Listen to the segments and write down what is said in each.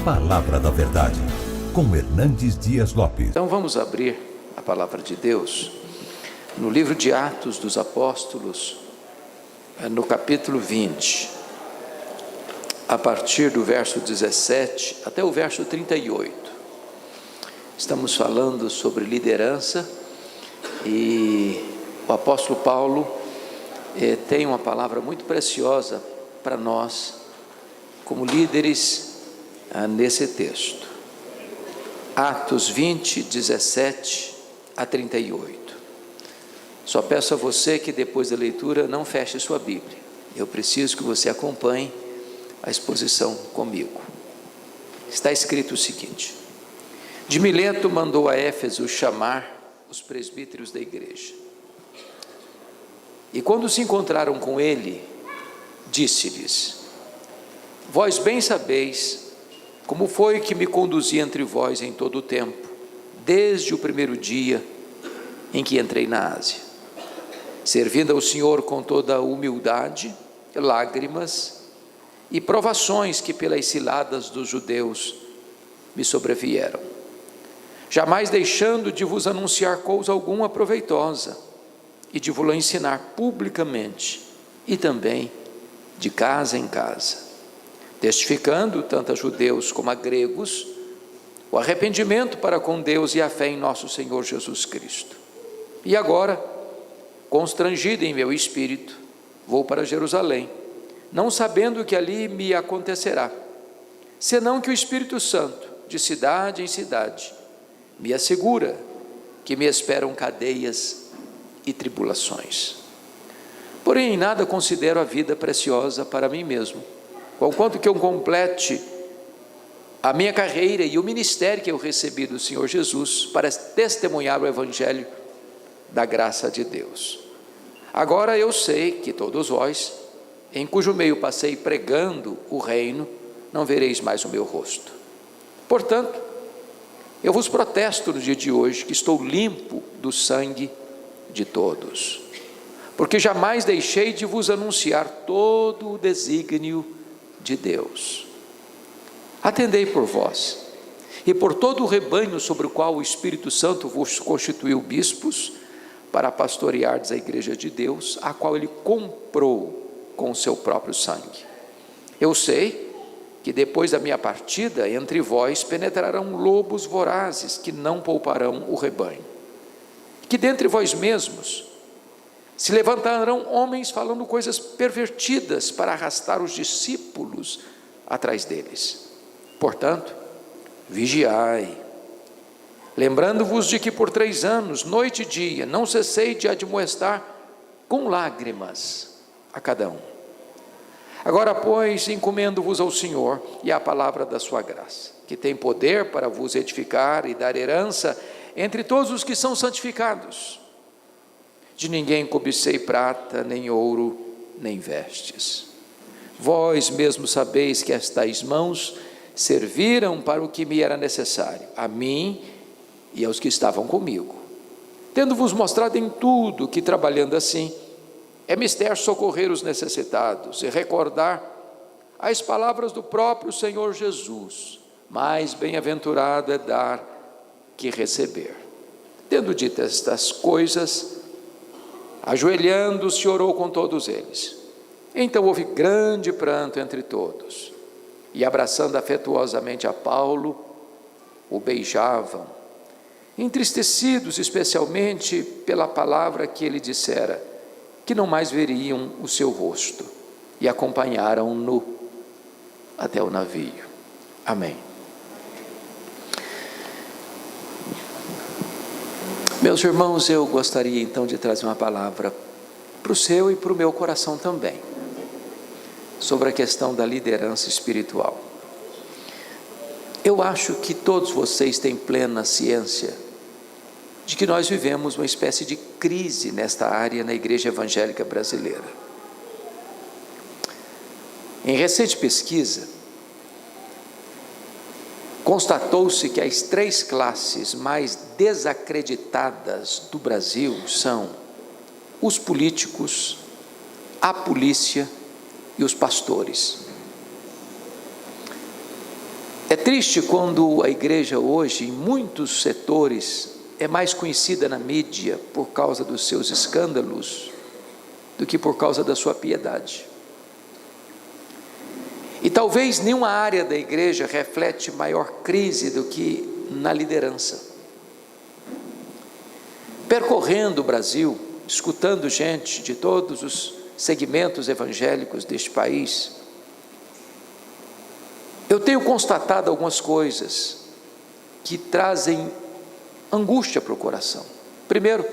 Palavra da Verdade, com Hernandes Dias Lopes. Então vamos abrir a palavra de Deus no livro de Atos dos Apóstolos, no capítulo 20, a partir do verso 17 até o verso 38. Estamos falando sobre liderança e o apóstolo Paulo tem uma palavra muito preciosa para nós como líderes nesse texto. Atos 20, 17 a 38. Só peço a você que depois da leitura não feche sua Bíblia. Eu preciso que você acompanhe a exposição comigo. Está escrito o seguinte: de Mileto mandou a Éfeso chamar os presbíteros da igreja. E quando se encontraram com ele, disse-lhes: vós bem sabeis como foi que me conduzi entre vós em todo o tempo, desde o primeiro dia em que entrei na Ásia, servindo ao Senhor com toda a humildade, lágrimas e provações que pelas ciladas dos judeus me sobrevieram, jamais deixando de vos anunciar coisa alguma proveitosa e de vos ensinar publicamente e também de casa em casa, testificando tanto a judeus como a gregos o arrependimento para com Deus e a fé em nosso Senhor Jesus Cristo. E agora, constrangido em meu espírito, vou para Jerusalém, não sabendo o que ali me acontecerá, senão que o Espírito Santo, de cidade em cidade, me assegura que me esperam cadeias e tribulações. Porém, em nada considero a vida preciosa para mim mesmo, conquanto que eu complete a minha carreira e o ministério que eu recebi do Senhor Jesus para testemunhar o Evangelho da graça de Deus. Agora eu sei que todos vós, em cujo meio passei pregando o reino, não vereis mais o meu rosto. Portanto, eu vos protesto no dia de hoje que estou limpo do sangue de todos, porque jamais deixei de vos anunciar todo o desígnio de Deus. Atendei por vós e por todo o rebanho sobre o qual o Espírito Santo vos constituiu bispos, para pastoreardes a igreja de Deus, a qual ele comprou com o seu próprio sangue. Eu sei que depois da minha partida, entre vós penetrarão lobos vorazes, que não pouparão o rebanho, que dentre vós mesmos se levantarão homens falando coisas pervertidas para arrastar os discípulos atrás deles. Portanto, vigiai, lembrando-vos de que por 3 anos, noite e dia, não cessei de admoestar com lágrimas a cada um. Agora, pois, encomendo-vos ao Senhor e à palavra da sua graça, que tem poder para vos edificar e dar herança entre todos os que são santificados. De ninguém cobicei prata, nem ouro, nem vestes. Vós mesmos sabeis que estas mãos serviram para o que me era necessário, a mim e aos que estavam comigo, tendo-vos mostrado em tudo que, trabalhando assim, é mister socorrer os necessitados e recordar as palavras do próprio Senhor Jesus: mais bem-aventurado é dar que receber. Tendo dito estas coisas, ajoelhando-se, orou com todos eles. Então houve grande pranto entre todos, e abraçando afetuosamente a Paulo, o beijavam, entristecidos especialmente pela palavra que ele dissera, que não mais veriam o seu rosto, e acompanharam-no até o navio. Amém. Meus irmãos, eu gostaria então de trazer uma palavra para o seu e para o meu coração também, sobre a questão da liderança espiritual. Eu acho que todos vocês têm plena ciência de que nós vivemos uma espécie de crise nesta área na Igreja Evangélica Brasileira. Em recente pesquisa, constatou-se que as 3 classes mais desacreditadas do Brasil são os políticos, a polícia e os pastores. É triste quando a igreja hoje, em muitos setores, é mais conhecida na mídia por causa dos seus escândalos do que por causa da sua piedade. E talvez nenhuma área da igreja reflete maior crise do que na liderança. Percorrendo o Brasil, escutando gente de todos os segmentos evangélicos deste país, eu tenho constatado algumas coisas que trazem angústia para o coração. Primeiro,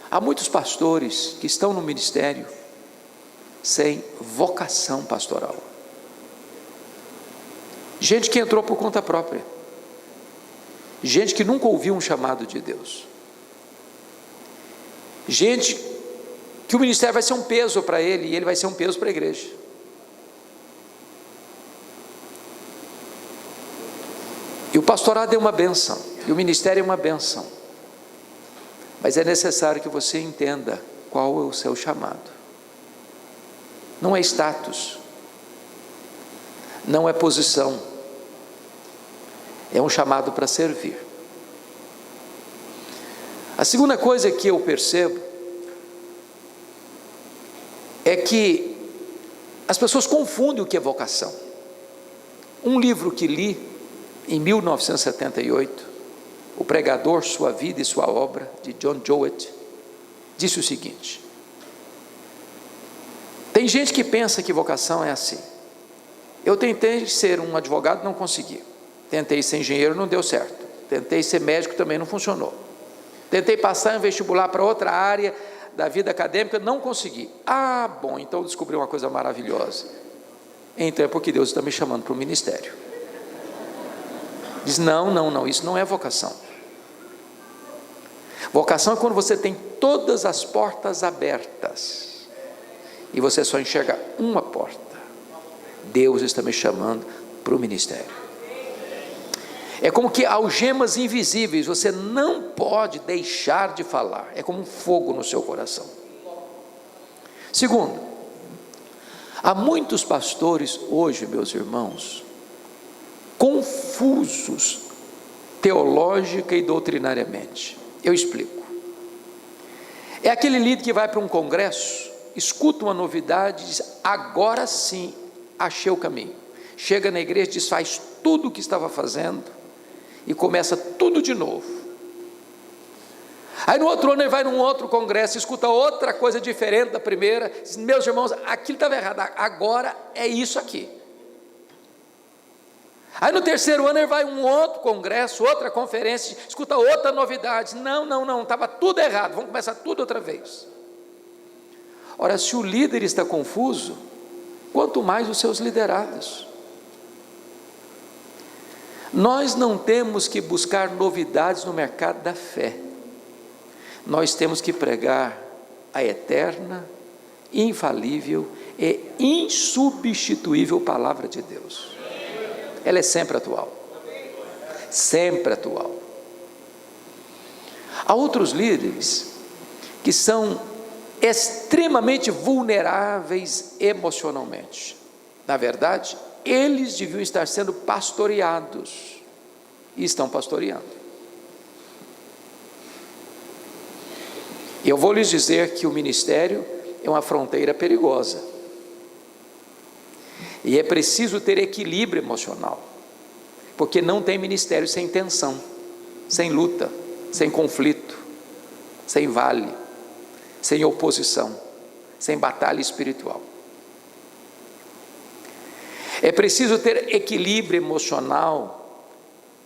há muitos pastores que estão no ministério sem vocação pastoral. Gente que entrou por conta própria. Gente que nunca ouviu um chamado de Deus. Gente que o ministério vai ser um peso para ele e ele vai ser um peso para a igreja. E o pastorado é uma bênção, e o ministério é uma bênção, mas é necessário que você entenda qual é o seu chamado. Não é status, não é posição, é um chamado para servir. A segunda coisa que eu percebo é que as pessoas confundem o que é vocação. Um livro que li em 1978, O Pregador, Sua Vida e Sua Obra, de John Jowett, disse o seguinte: tem gente que pensa que vocação é assim. Eu tentei ser um advogado, não consegui. Tentei ser engenheiro, não deu certo. Tentei ser médico, também não funcionou. Tentei passar em vestibular para outra área da vida acadêmica, não consegui. Ah, bom, então eu descobri uma coisa maravilhosa. Então é porque Deus está me chamando para o ministério. Diz, não, isso não é vocação. Vocação é quando você tem todas as portas abertas e você só enxerga uma porta. Deus está me chamando para o ministério. É como que algemas invisíveis, você não pode deixar de falar. É como um fogo no seu coração. Segundo, há muitos pastores hoje, meus irmãos, confusos teológica e doutrinariamente. Eu explico. É aquele líder que vai para um congresso, escuta uma novidade e diz, agora sim, achei o caminho. Chega na igreja, desfaz tudo o que estava fazendo e começa tudo de novo. Aí no outro ano ele vai num outro congresso, escuta outra coisa diferente da primeira, diz, meus irmãos, aquilo estava errado, agora é isso aqui. Aí no terceiro ano ele vai a um outro congresso, outra conferência, escuta outra novidade, não, estava tudo errado, vamos começar tudo outra vez. Ora, se o líder está confuso, quanto mais os seus liderados. Nós não temos que buscar novidades no mercado da fé, nós temos que pregar a eterna, infalível e insubstituível palavra de Deus. Ela é sempre atual, sempre atual. Há outros líderes que são extremamente vulneráveis emocionalmente. Na verdade, eles deviam estar sendo pastoreados e estão pastoreando. E eu vou lhes dizer que o ministério é uma fronteira perigosa. E é preciso ter equilíbrio emocional, porque não tem ministério sem tensão, sem luta, sem conflito, sem vale, sem oposição, sem batalha espiritual. É preciso ter equilíbrio emocional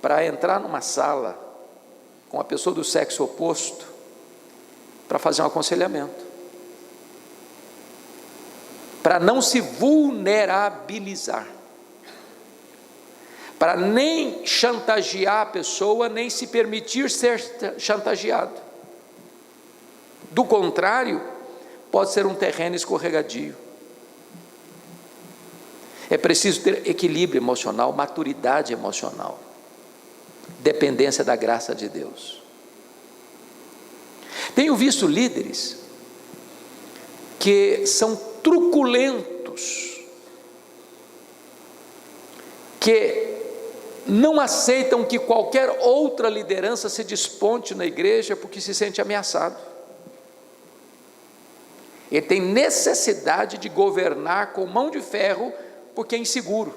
para entrar numa sala com a pessoa do sexo oposto para fazer um aconselhamento, para não se vulnerabilizar, para nem chantagear a pessoa, nem se permitir ser chantageado. Do contrário, pode ser um terreno escorregadio. É preciso ter equilíbrio emocional, maturidade emocional, dependência da graça de Deus. Tenho visto líderes que são truculentos, que não aceitam que qualquer outra liderança se desponte na igreja porque se sente ameaçado. Ele tem necessidade de governar com mão de ferro porque é inseguro.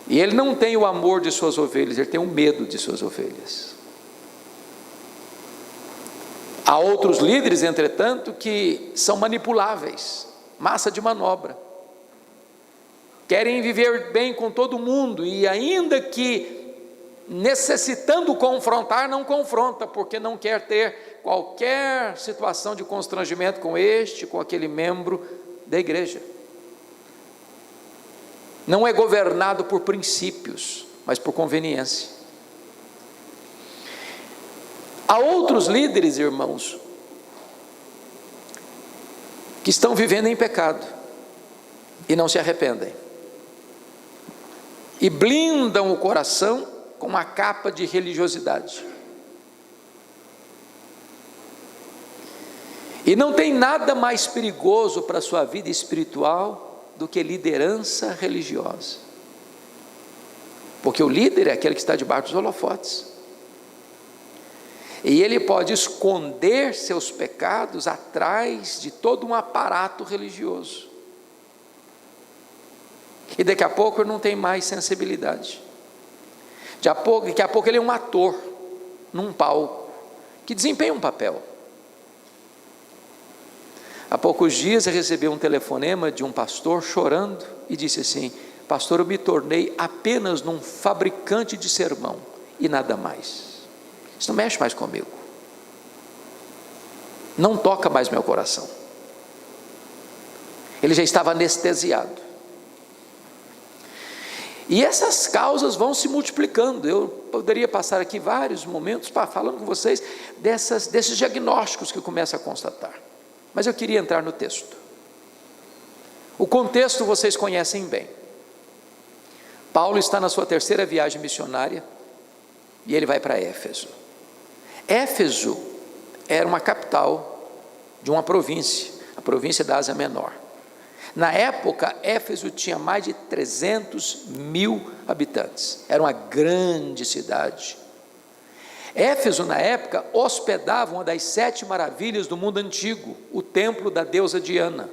E ele não tem o amor de suas ovelhas, ele tem o medo de suas ovelhas. Há outros líderes, entretanto, que são manipuláveis, massa de manobra. Querem viver bem com todo mundo e ainda que necessitando confrontar, não confronta, porque não quer ter qualquer situação de constrangimento com aquele membro da igreja. Não é governado por princípios, mas por conveniência. Há outros líderes, irmãos, que estão vivendo em pecado e não se arrependem, e blindam o coração com uma capa de religiosidade. E não tem nada mais perigoso para a sua vida espiritual do que liderança religiosa. Porque o líder é aquele que está debaixo dos holofotes. E ele pode esconder seus pecados atrás de todo um aparato religioso. E daqui a pouco ele não tem mais sensibilidade. Daqui a pouco ele é um ator num palco que desempenha um papel. Há poucos dias eu recebi um telefonema de um pastor chorando e disse assim: pastor, eu me tornei apenas um fabricante de sermão e nada mais. Isso não mexe mais comigo, não toca mais meu coração. Ele já estava anestesiado. E essas causas vão se multiplicando. Eu poderia passar aqui vários momentos falando com vocês desses diagnósticos que eu começo a constatar. Mas eu queria entrar no texto. O contexto vocês conhecem bem. Paulo está na sua terceira viagem missionária e ele vai para Éfeso. Éfeso era uma capital de uma província, a província da Ásia Menor. Na época, Éfeso tinha mais de 300.000 habitantes, era uma grande cidade. Éfeso, na época, hospedava uma das 7 maravilhas do mundo antigo, o templo da deusa Diana.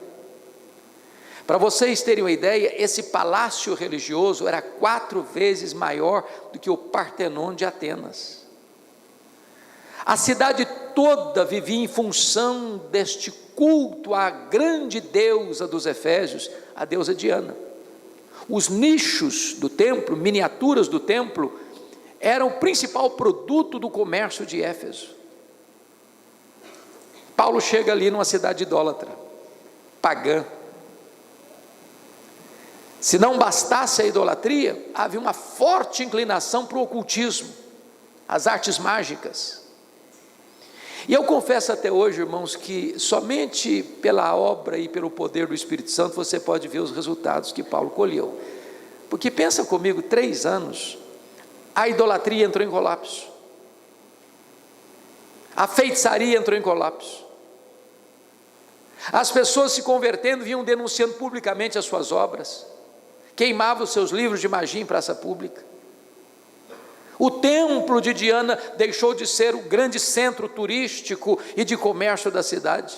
Para vocês terem uma ideia, esse palácio religioso era 4 vezes maior do que o Partenon de Atenas. A cidade toda vivia em função deste culto à grande deusa dos Efésios, a deusa Diana. Os nichos do templo, miniaturas do templo, eram o principal produto do comércio de Éfeso. Paulo chega ali numa cidade idólatra, pagã. Se não bastasse a idolatria, havia uma forte inclinação para o ocultismo, as artes mágicas. E eu confesso até hoje, irmãos, que somente pela obra e pelo poder do Espírito Santo você pode ver os resultados que Paulo colheu. Porque pensa comigo, 3 anos, a idolatria entrou em colapso, a feitiçaria entrou em colapso, as pessoas se convertendo vinham denunciando publicamente as suas obras, queimavam os seus livros de magia em praça pública. O templo de Diana deixou de ser o grande centro turístico e de comércio da cidade.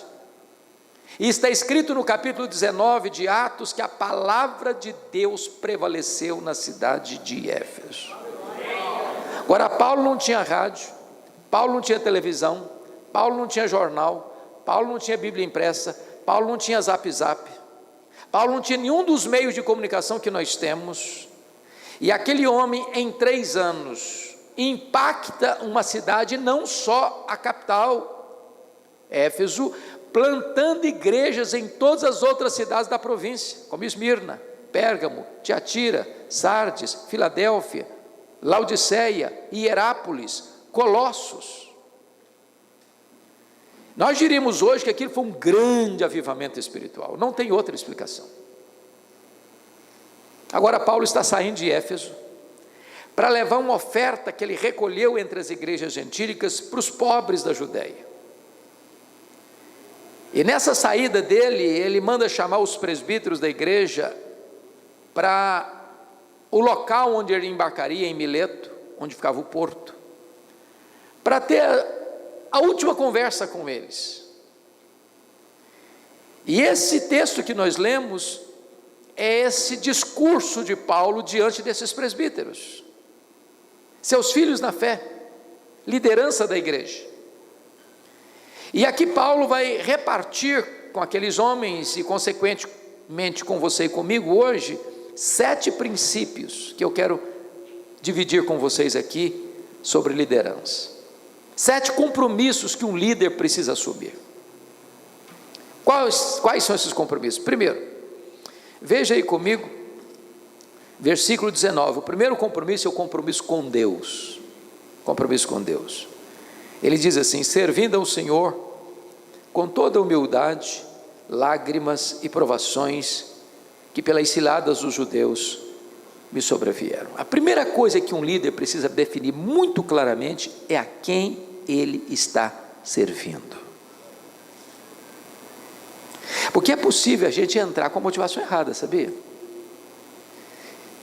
E está escrito no capítulo 19 de Atos que a palavra de Deus prevaleceu na cidade de Éfeso. Agora, Paulo não tinha rádio, Paulo não tinha televisão, Paulo não tinha jornal, Paulo não tinha Bíblia impressa, Paulo não tinha Zap, Paulo não tinha nenhum dos meios de comunicação que nós temos. E aquele homem, em 3 anos, impacta uma cidade, não só a capital, Éfeso, plantando igrejas em todas as outras cidades da província, como Esmirna, Pérgamo, Tiatira, Sardes, Filadélfia, Laodiceia, Hierápolis, Colossos. Nós diríamos hoje que aquilo foi um grande avivamento espiritual, não tem outra explicação. Agora Paulo está saindo de Éfeso para levar uma oferta que ele recolheu entre as igrejas gentílicas para os pobres da Judéia. E nessa saída dele, ele manda chamar os presbíteros da igreja para o local onde ele embarcaria, em Mileto, onde ficava o porto, para ter a última conversa com eles. E esse texto que nós lemos é esse discurso de Paulo diante desses presbíteros, seus filhos na fé, liderança da igreja. E aqui Paulo vai repartir com aqueles homens e consequentemente com você e comigo hoje 7 princípios que eu quero dividir com vocês aqui sobre liderança. 7 compromissos que um líder precisa assumir. Quais são esses compromissos? Primeiro, veja aí comigo, versículo 19, o primeiro compromisso é o compromisso com Deus. Compromisso com Deus. Ele diz assim: servindo ao Senhor com toda humildade, lágrimas e provações que pelas ciladas dos judeus me sobrevieram. A primeira coisa que um líder precisa definir muito claramente é a quem ele está servindo. Porque é possível a gente entrar com a motivação errada, sabia?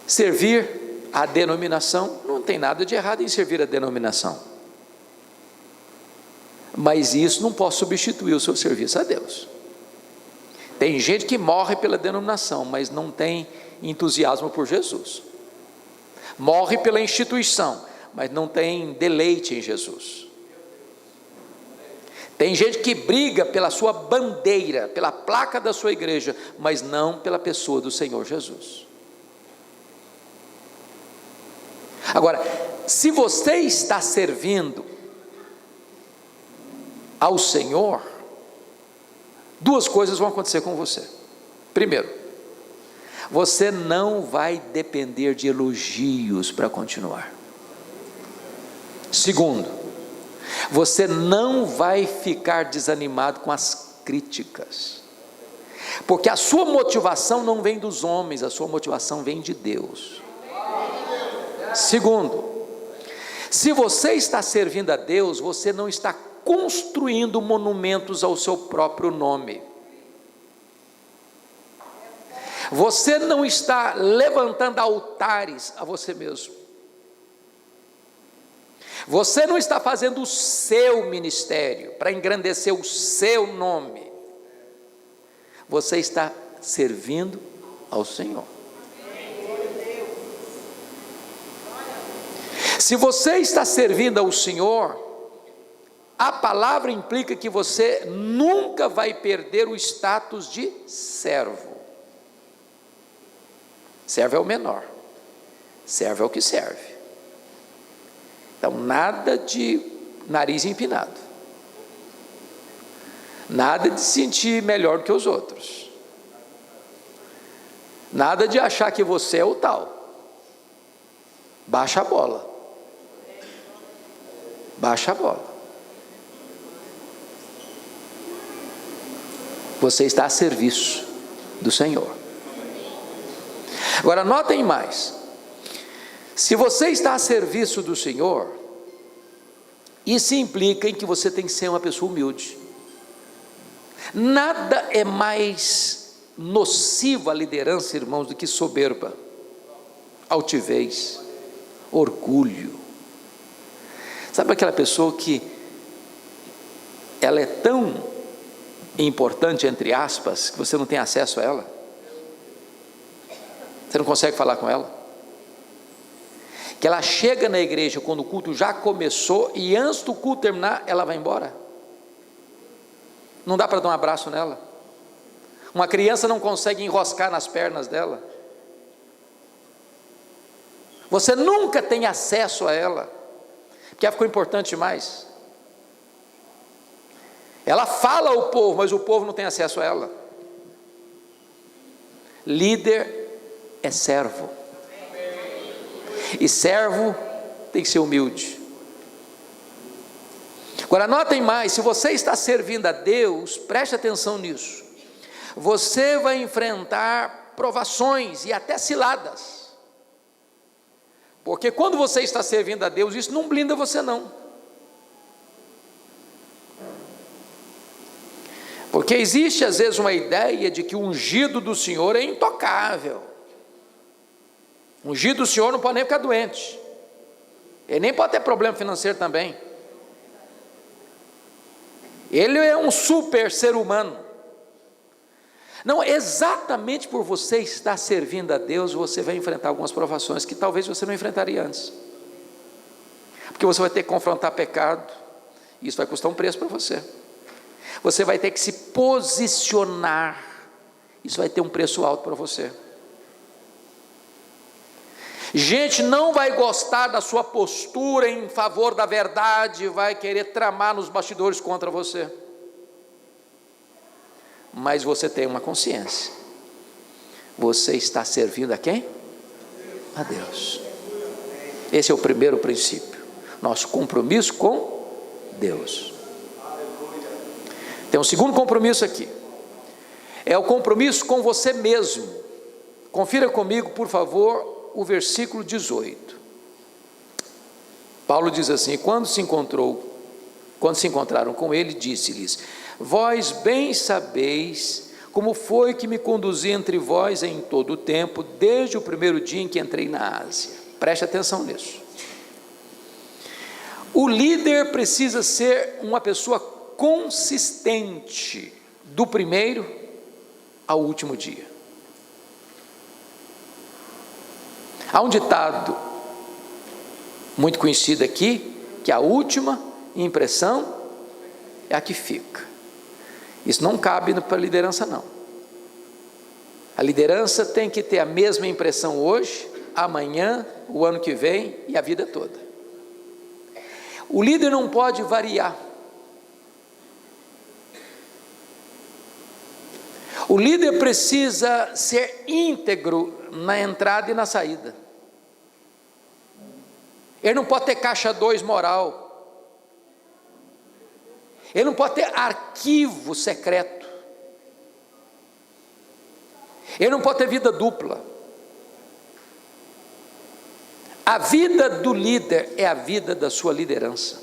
Servir a denominação, não tem nada de errado em servir a denominação, mas isso não pode substituir o seu serviço a Deus. Tem gente que morre pela denominação, mas não tem entusiasmo por Jesus. Morre pela instituição, mas não tem deleite em Jesus. Tem gente que briga pela sua bandeira, pela placa da sua igreja, mas não pela pessoa do Senhor Jesus. Agora, se você está servindo ao Senhor, 2 coisas vão acontecer com você. Primeiro, você não vai depender de elogios para continuar. Segundo, você não vai ficar desanimado com as críticas, porque a sua motivação não vem dos homens, a sua motivação vem de Deus. Segundo, se você está servindo a Deus, você não está construindo monumentos ao seu próprio nome. Você não está levantando altares a você mesmo. Você não está fazendo o seu ministério para engrandecer o seu nome. Você está servindo ao Senhor. Se você está servindo ao Senhor, a palavra implica que você nunca vai perder o status de servo. Servo é o menor, servo é o que serve. Então, nada de nariz empinado, nada de se sentir melhor do que os outros, nada de achar que você é o tal. Baixa a bola, baixa a bola. Você está a serviço do Senhor. Agora notem mais, se você está a serviço do Senhor, isso implica em que você tem que ser uma pessoa humilde. Nada é mais nocivo à liderança, irmãos, do que soberba, altivez, orgulho. Sabe aquela pessoa que ela é tão importante, entre aspas, que você não tem acesso a ela? Você não consegue falar com ela? Que ela chega na igreja quando o culto já começou e antes do culto terminar, ela vai embora. Não dá para dar um abraço nela. Uma criança não consegue enroscar nas pernas dela. Você nunca tem acesso a ela, porque ela ficou importante demais. Ela fala ao povo, mas o povo não tem acesso a ela. Líder é servo, e servo tem que ser humilde. Agora notem mais, se você está servindo a Deus, preste atenção nisso, você vai enfrentar provações e até ciladas, porque quando você está servindo a Deus, isso não blinda você não, porque existe às vezes uma ideia de que o ungido do Senhor é intocável. Ungido do Senhor não pode nem ficar doente. Ele nem pode ter problema financeiro também. Ele é um super ser humano. Não, exatamente por você estar servindo a Deus, você vai enfrentar algumas provações que talvez você não enfrentaria antes. Porque você vai ter que confrontar pecado, e isso vai custar um preço para você. Você vai ter que se posicionar, isso vai ter um preço alto para você. Gente não vai gostar da sua postura em favor da verdade, vai querer tramar nos bastidores contra você. Mas você tem uma consciência. Você está servindo a quem? A Deus. Esse é o primeiro princípio. Nosso compromisso com Deus. Tem um segundo compromisso aqui. É o compromisso com você mesmo. Confira comigo, por favor, o versículo 18. Paulo diz assim: quando se encontraram com ele, disse-lhes: vós bem sabeis como foi que me conduzi entre vós em todo o tempo, desde o primeiro dia em que entrei na Ásia. Preste atenção nisso. O líder precisa ser uma pessoa consistente, do primeiro ao último dia. Há um ditado muito conhecido aqui, que a última impressão é a que fica. Isso não cabe para a liderança, não. A liderança tem que ter a mesma impressão hoje, amanhã, o ano que vem e a vida toda. O líder não pode variar. O líder precisa ser íntegro na entrada e na saída. Ele não pode ter caixa 2 moral. Ele não pode ter arquivo secreto. Ele não pode ter vida dupla. A vida do líder é a vida da sua liderança.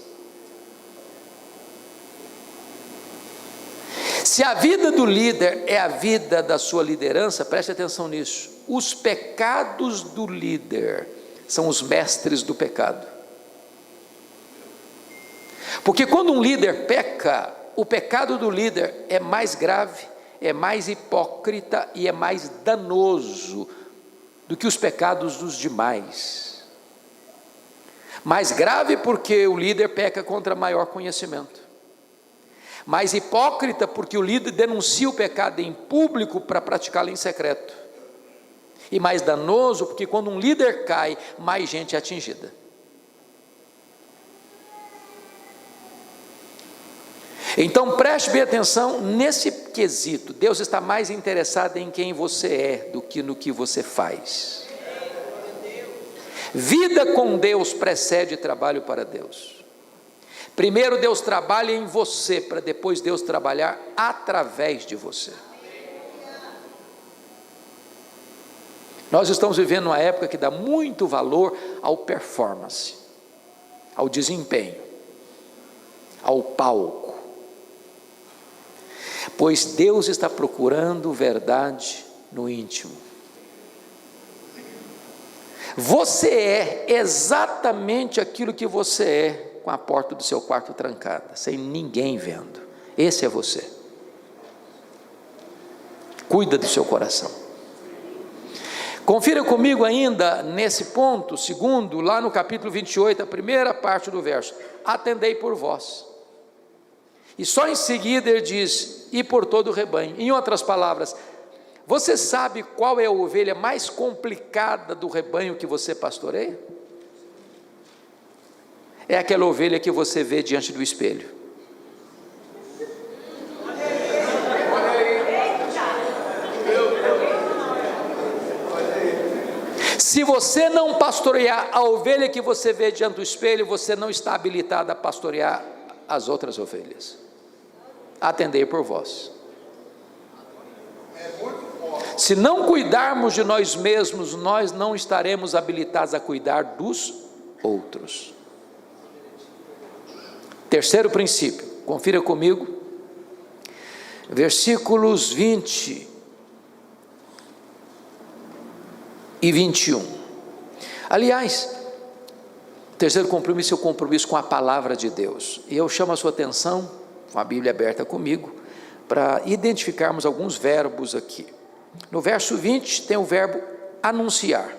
Se a vida do líder é a vida da sua liderança, preste atenção nisso. Os pecados do líder são os mestres do pecado. Porque quando um líder peca, o pecado do líder é mais grave, é mais hipócrita e é mais danoso do que os pecados dos demais. Mais grave porque o líder peca contra maior conhecimento. Mais hipócrita porque o líder denuncia o pecado em público para praticá-lo em secreto. E mais danoso porque quando um líder cai, mais gente é atingida. Então preste bem atenção nesse quesito. Deus está mais interessado em quem você é do que no que você faz. Vida com Deus precede trabalho para Deus. Primeiro Deus trabalha em você, para depois Deus trabalhar através de você. Nós estamos vivendo uma época que dá muito valor ao performance, ao desempenho, ao palco. Pois Deus está procurando verdade no íntimo. Você é exatamente aquilo que você é, com a porta do seu quarto trancada, sem ninguém vendo. Esse é você. Cuida do seu coração. Confira comigo ainda nesse ponto, segundo, lá no capítulo 28, a primeira parte do verso: atendei por vós. E só em seguida ele diz: e por todo o rebanho. Em outras palavras, você sabe qual é a ovelha mais complicada do rebanho que você pastoreia? É aquela ovelha que você vê diante do espelho. Se você não pastorear a ovelha que você vê diante do espelho, você não está habilitado a pastorear as outras ovelhas. Atendei por vós. Se não cuidarmos de nós mesmos, nós não estaremos habilitados a cuidar dos outros. Terceiro princípio, confira comigo, versículos 20 e 21. Aliás, o terceiro compromisso é o compromisso com a palavra de Deus. E eu chamo a sua atenção, com a Bíblia aberta comigo, para identificarmos alguns verbos aqui. No verso 20 tem o verbo anunciar,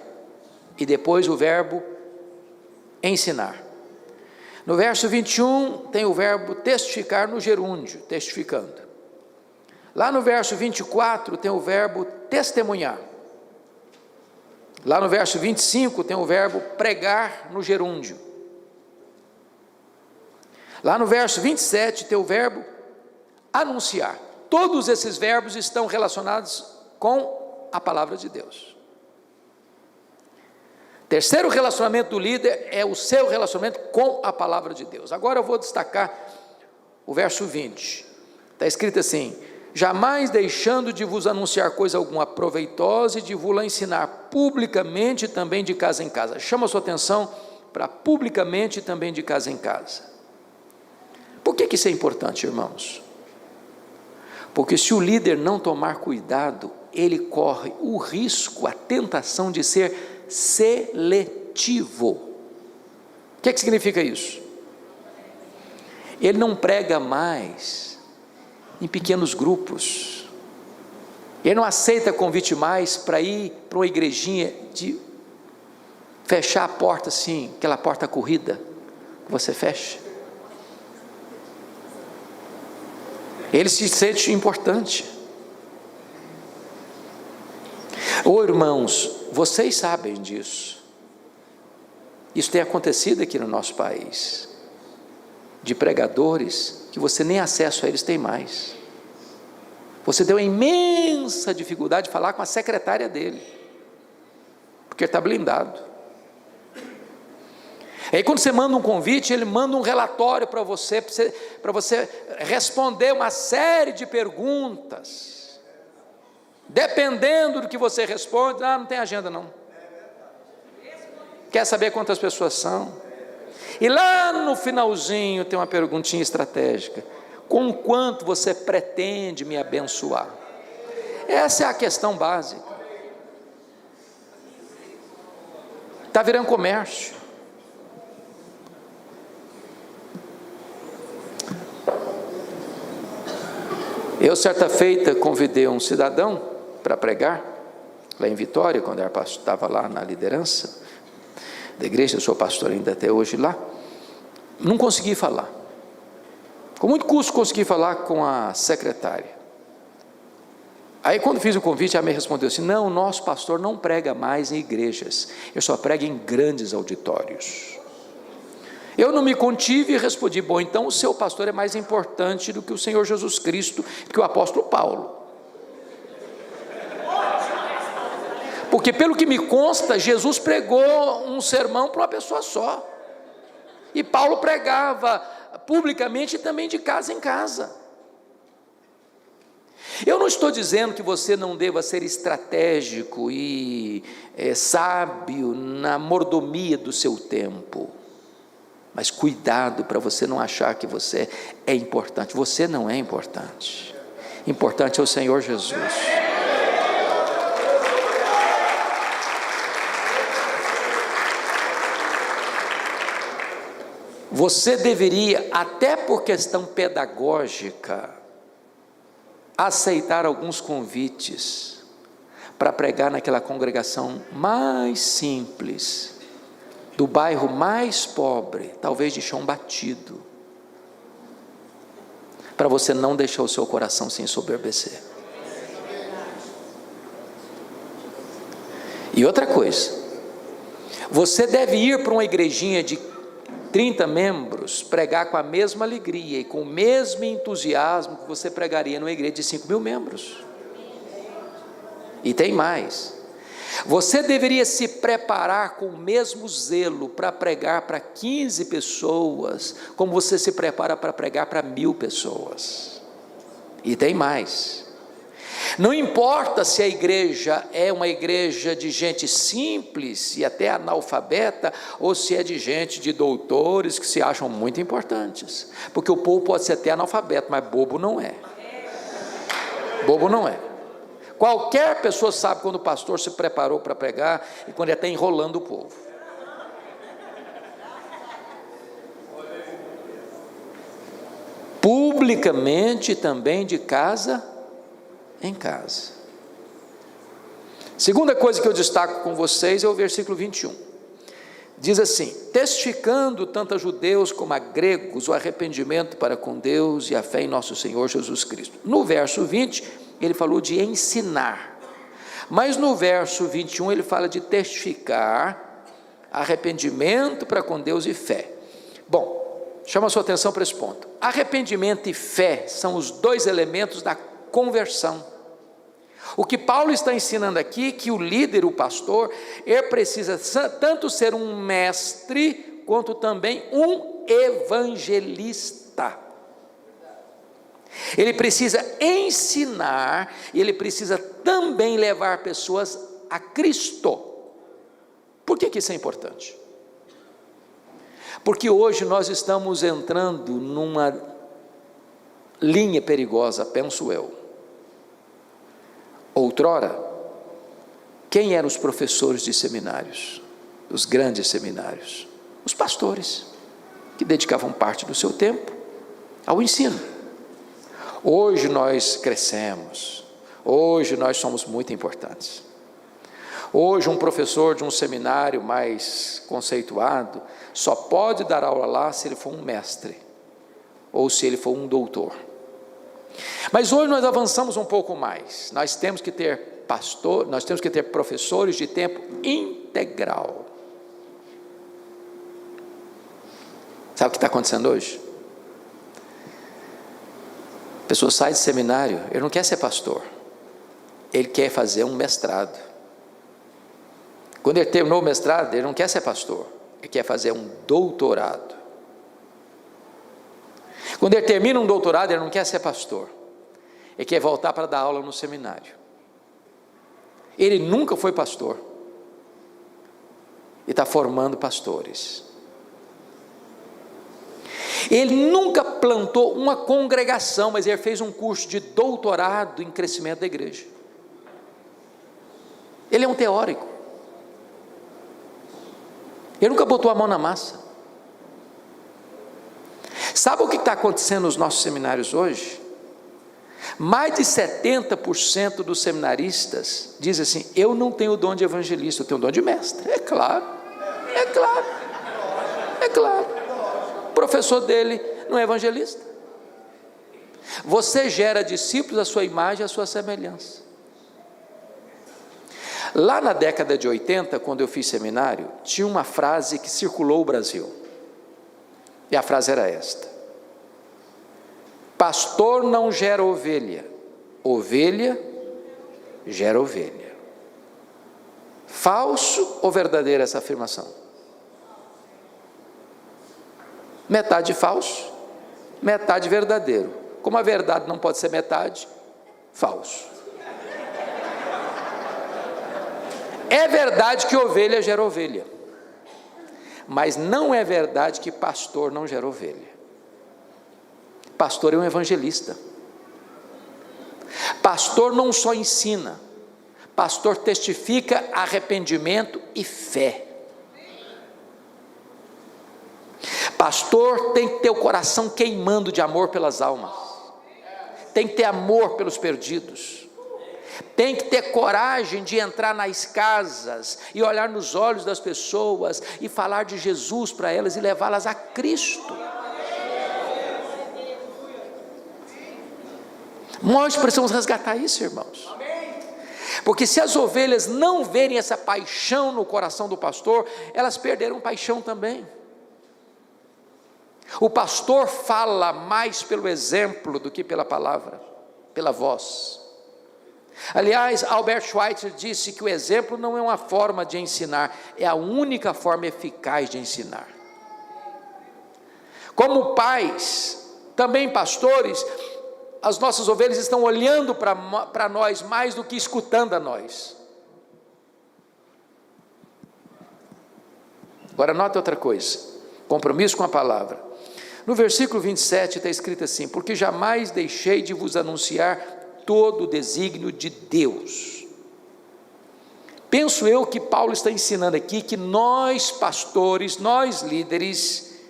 e depois o verbo ensinar. No verso 21 tem o verbo testificar no gerúndio, testificando. Lá no verso 24 tem o verbo testemunhar. Lá no verso 25 tem o verbo pregar no gerúndio. Lá no verso 27 tem o verbo anunciar. Todos esses verbos estão relacionados com a palavra de Deus. Terceiro relacionamento do líder é o seu relacionamento com a palavra de Deus. Agora eu vou destacar o verso 20. Está escrito assim: jamais deixando de vos anunciar coisa alguma proveitosa e de vos ensinar publicamente também de casa em casa. Chama a sua atenção para publicamente também de casa em casa. Por que isso é importante, irmãos? Porque se o líder não tomar cuidado, ele corre o risco, a tentação de ser seletivo. O que significa isso? Ele não prega mais em pequenos grupos, ele não aceita convite mais para ir para uma igrejinha de fechar a porta assim, aquela porta corrida, que você fecha. Ele se sente importante. Irmãos, vocês sabem disso. Isso tem acontecido aqui no nosso país, de pregadores que você nem acesso a eles tem mais. Você tem uma imensa dificuldade de falar com a secretária dele, porque ele está blindado. Aí quando você manda um convite, ele manda um relatório para você responder uma série de perguntas. Dependendo do que você responde, não tem agenda não. Quer saber quantas pessoas são? E lá no finalzinho tem uma perguntinha estratégica: com quanto você pretende me abençoar? Essa é a questão básica. Está virando comércio. Eu certa feita convidei um cidadão para pregar, lá em Vitória, quando eu estava lá na liderança da igreja, eu sou pastor ainda até hoje lá. Não consegui falar, com muito custo consegui falar com a secretária. Aí quando fiz o convite, ela me respondeu assim: não, o nosso pastor não prega mais em igrejas, eu só prego em grandes auditórios. Eu não me contive e respondi: bom, então o seu pastor é mais importante do que o Senhor Jesus Cristo, que o apóstolo Paulo. Porque pelo que me consta, Jesus pregou um sermão para uma pessoa só, e Paulo pregava publicamente e também de casa em casa. Eu não estou dizendo que você não deva ser estratégico e sábio na mordomia do seu tempo, mas cuidado para você não achar que você é importante. Você não é importante. Importante é o Senhor Jesus. Você deveria, até por questão pedagógica, aceitar alguns convites para pregar naquela congregação mais simples, do bairro mais pobre, talvez de chão batido, para você não deixar o seu coração se ensoberbecer. E outra coisa, você deve ir para uma igrejinha de 30 membros, pregar com a mesma alegria e com o mesmo entusiasmo que você pregaria numa igreja de 5.000 membros. E tem mais: você deveria se preparar com o mesmo zelo para pregar para 15 pessoas, como você se prepara para pregar para 1.000 pessoas. E tem mais: não importa se a igreja é uma igreja de gente simples e até analfabeta, ou se é de gente de doutores que se acham muito importantes, porque o povo pode ser até analfabeto, mas bobo não é. Bobo não é. Qualquer pessoa sabe quando o pastor se preparou para pregar e quando ele está enrolando o povo. publicamente e também de casa em casa. Segunda coisa que eu destaco com vocês é o versículo 21. Diz assim: testificando tanto a judeus como a gregos o arrependimento para com Deus e a fé em nosso Senhor Jesus Cristo. No verso 20, ele falou de ensinar, mas no verso 21 ele fala de testificar arrependimento para com Deus e fé. Bom, chama a sua atenção para esse ponto. Arrependimento e fé são os dois elementos da conversão. O que Paulo está ensinando aqui, que o líder, o pastor, ele precisa tanto ser um mestre, quanto também um evangelista. Ele precisa ensinar, e ele precisa também levar pessoas a Cristo. Por que isso é importante? Porque hoje nós estamos entrando numa linha perigosa, penso eu. Outrora, quem eram os professores de seminários? Os grandes seminários? Os pastores, que dedicavam parte do seu tempo ao ensino. Hoje nós crescemos, hoje nós somos muito importantes. Hoje um professor de um seminário mais conceituado só pode dar aula lá se ele for um mestre, ou se ele for um doutor. Mas hoje nós avançamos um pouco mais. Nós temos que ter professores de tempo integral. Sabe o que está acontecendo hoje? A pessoa sai de seminário, ele não quer ser pastor, ele quer fazer um mestrado. Quando ele terminou o mestrado, ele não quer ser pastor, ele quer fazer um doutorado. Quando ele termina um doutorado, ele não quer ser pastor, ele quer voltar para dar aula no seminário. Ele nunca foi pastor, e está formando pastores. Ele nunca plantou uma congregação, mas ele fez um curso de doutorado em crescimento da igreja. Ele é um teórico, ele nunca botou a mão na massa. Sabe o que está acontecendo nos nossos seminários hoje? Mais de 70% dos seminaristas dizem assim: eu não tenho o dom de evangelista, eu tenho o dom de mestre. É claro, é claro, é claro. O professor dele não é evangelista. Você gera discípulos à sua imagem e à sua semelhança. Lá na década de 80, quando eu fiz seminário, tinha uma frase que circulou o Brasil, e a frase era esta: pastor não gera ovelha, ovelha gera ovelha. Falso ou verdadeira essa afirmação? Metade falso, metade verdadeiro. Como a verdade não pode ser metade, falso. É verdade que ovelha gera ovelha, mas não é verdade que pastor não gera ovelha. Pastor é um evangelista. Pastor não só ensina, pastor testifica arrependimento e fé. Pastor tem que ter o coração queimando de amor pelas almas, tem que ter amor pelos perdidos, tem que ter coragem de entrar nas casas e olhar nos olhos das pessoas e falar de Jesus para elas e levá-las a Cristo. Nós precisamos resgatar isso, irmãos, porque se as ovelhas não verem essa paixão no coração do pastor, elas perderão paixão também. O pastor fala mais pelo exemplo do que pela palavra, pela voz. Aliás, Albert Schweitzer disse que o exemplo não é uma forma de ensinar, é a única forma eficaz de ensinar. Como pais, também pastores, as nossas ovelhas estão olhando para nós mais do que escutando a nós. Agora note outra coisa, compromisso com a palavra. No versículo 27 está escrito assim: porque jamais deixei de vos anunciar todo o desígnio de Deus. Penso eu que Paulo está ensinando aqui que nós pastores, nós líderes,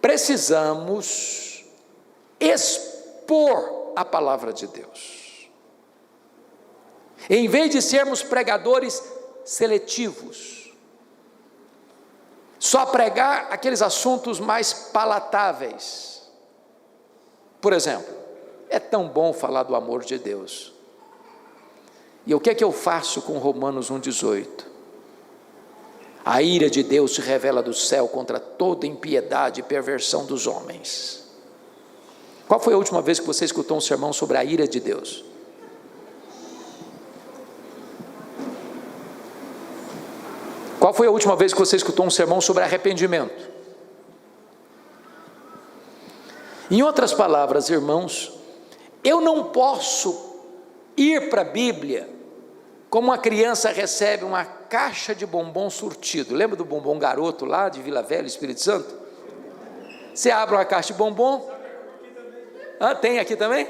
precisamos expor a palavra de Deus. Em vez de sermos pregadores seletivos, só pregar aqueles assuntos mais palatáveis. Por exemplo, é tão bom falar do amor de Deus. E o que é que eu faço com Romanos 1,18? A ira de Deus se revela do céu contra toda impiedade e perversão dos homens. Qual foi a última vez que você escutou um sermão sobre a ira de Deus? Qual foi a última vez que você escutou um sermão sobre arrependimento? Em outras palavras, irmãos, eu não posso ir para a Bíblia como uma criança recebe uma caixa de bombom surtido. Lembra do bombom garoto lá de Vila Velha, Espírito Santo? Você abre uma caixa de bombom. Tem aqui também?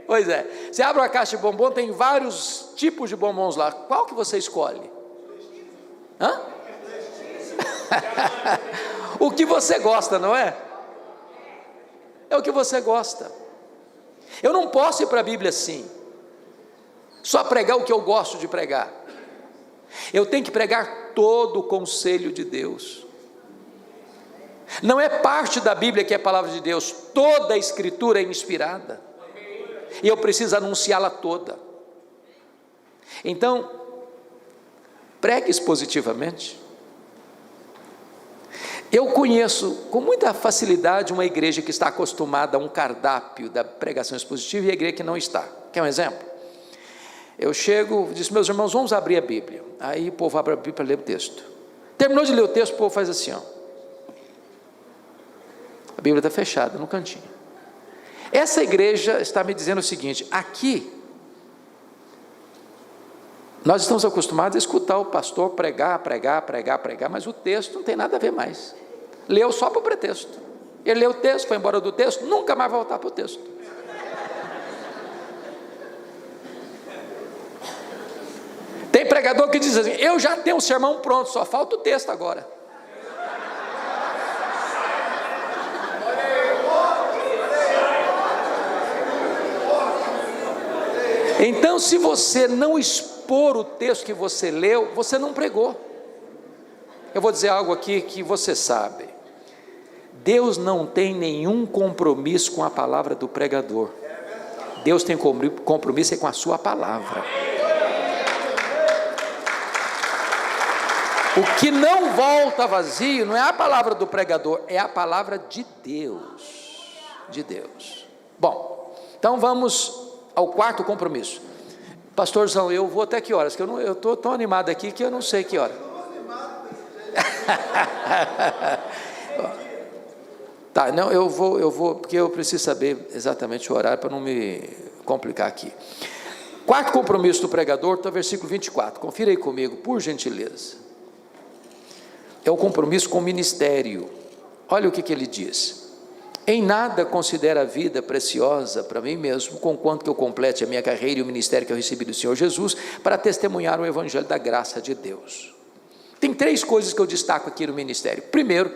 Pois é. Você abre uma caixa de bombom, tem vários tipos de bombons lá. Qual que você escolhe? O que você gosta, não é? É o que você gosta. Eu não posso ir para a Bíblia assim, só pregar o que eu gosto de pregar. Eu tenho que pregar todo o conselho de Deus. Não é parte da Bíblia que é a palavra de Deus, toda a Escritura é inspirada, e eu preciso anunciá-la toda. Então, pregue expositivamente. Eu conheço com muita facilidade uma igreja que está acostumada a um cardápio da pregação expositiva e a igreja que não está. Quer um exemplo? Eu chego e disse, meus irmãos, vamos abrir a Bíblia. Aí o povo abre a Bíblia para ler o texto. Terminou de ler o texto, o povo faz assim, ó. A Bíblia está fechada no cantinho. Essa igreja está me dizendo o seguinte: aqui nós estamos acostumados a escutar o pastor pregar, mas o texto não tem nada a ver mais. Leu só para o pretexto. Ele leu o texto, foi embora do texto, nunca mais vai voltar para o texto. Tem pregador que diz assim, eu já tenho o sermão pronto, só falta o texto agora. Então, se você não expor o texto que você leu, você não pregou. Eu vou dizer algo aqui que você sabe. Deus não tem nenhum compromisso com a palavra do pregador. Deus tem compromisso com a sua palavra. O que não volta vazio não é a palavra do pregador, é a palavra de Deus. De Deus. Bom, então vamos ao quarto compromisso. Pastorzão, eu vou até que horas? Que eu estou tão animado aqui que eu não sei que hora. Tá, não, eu vou, porque eu preciso saber exatamente o horário para não me complicar aqui. Quarto compromisso do pregador, está no versículo 24. Confira aí comigo, por gentileza. É o compromisso com o ministério. Olha o que ele diz. Em nada considero a vida preciosa para mim mesmo, conquanto que eu complete a minha carreira e o ministério que eu recebi do Senhor Jesus, para testemunhar o evangelho da graça de Deus. Tem três coisas que eu destaco aqui no ministério. Primeiro,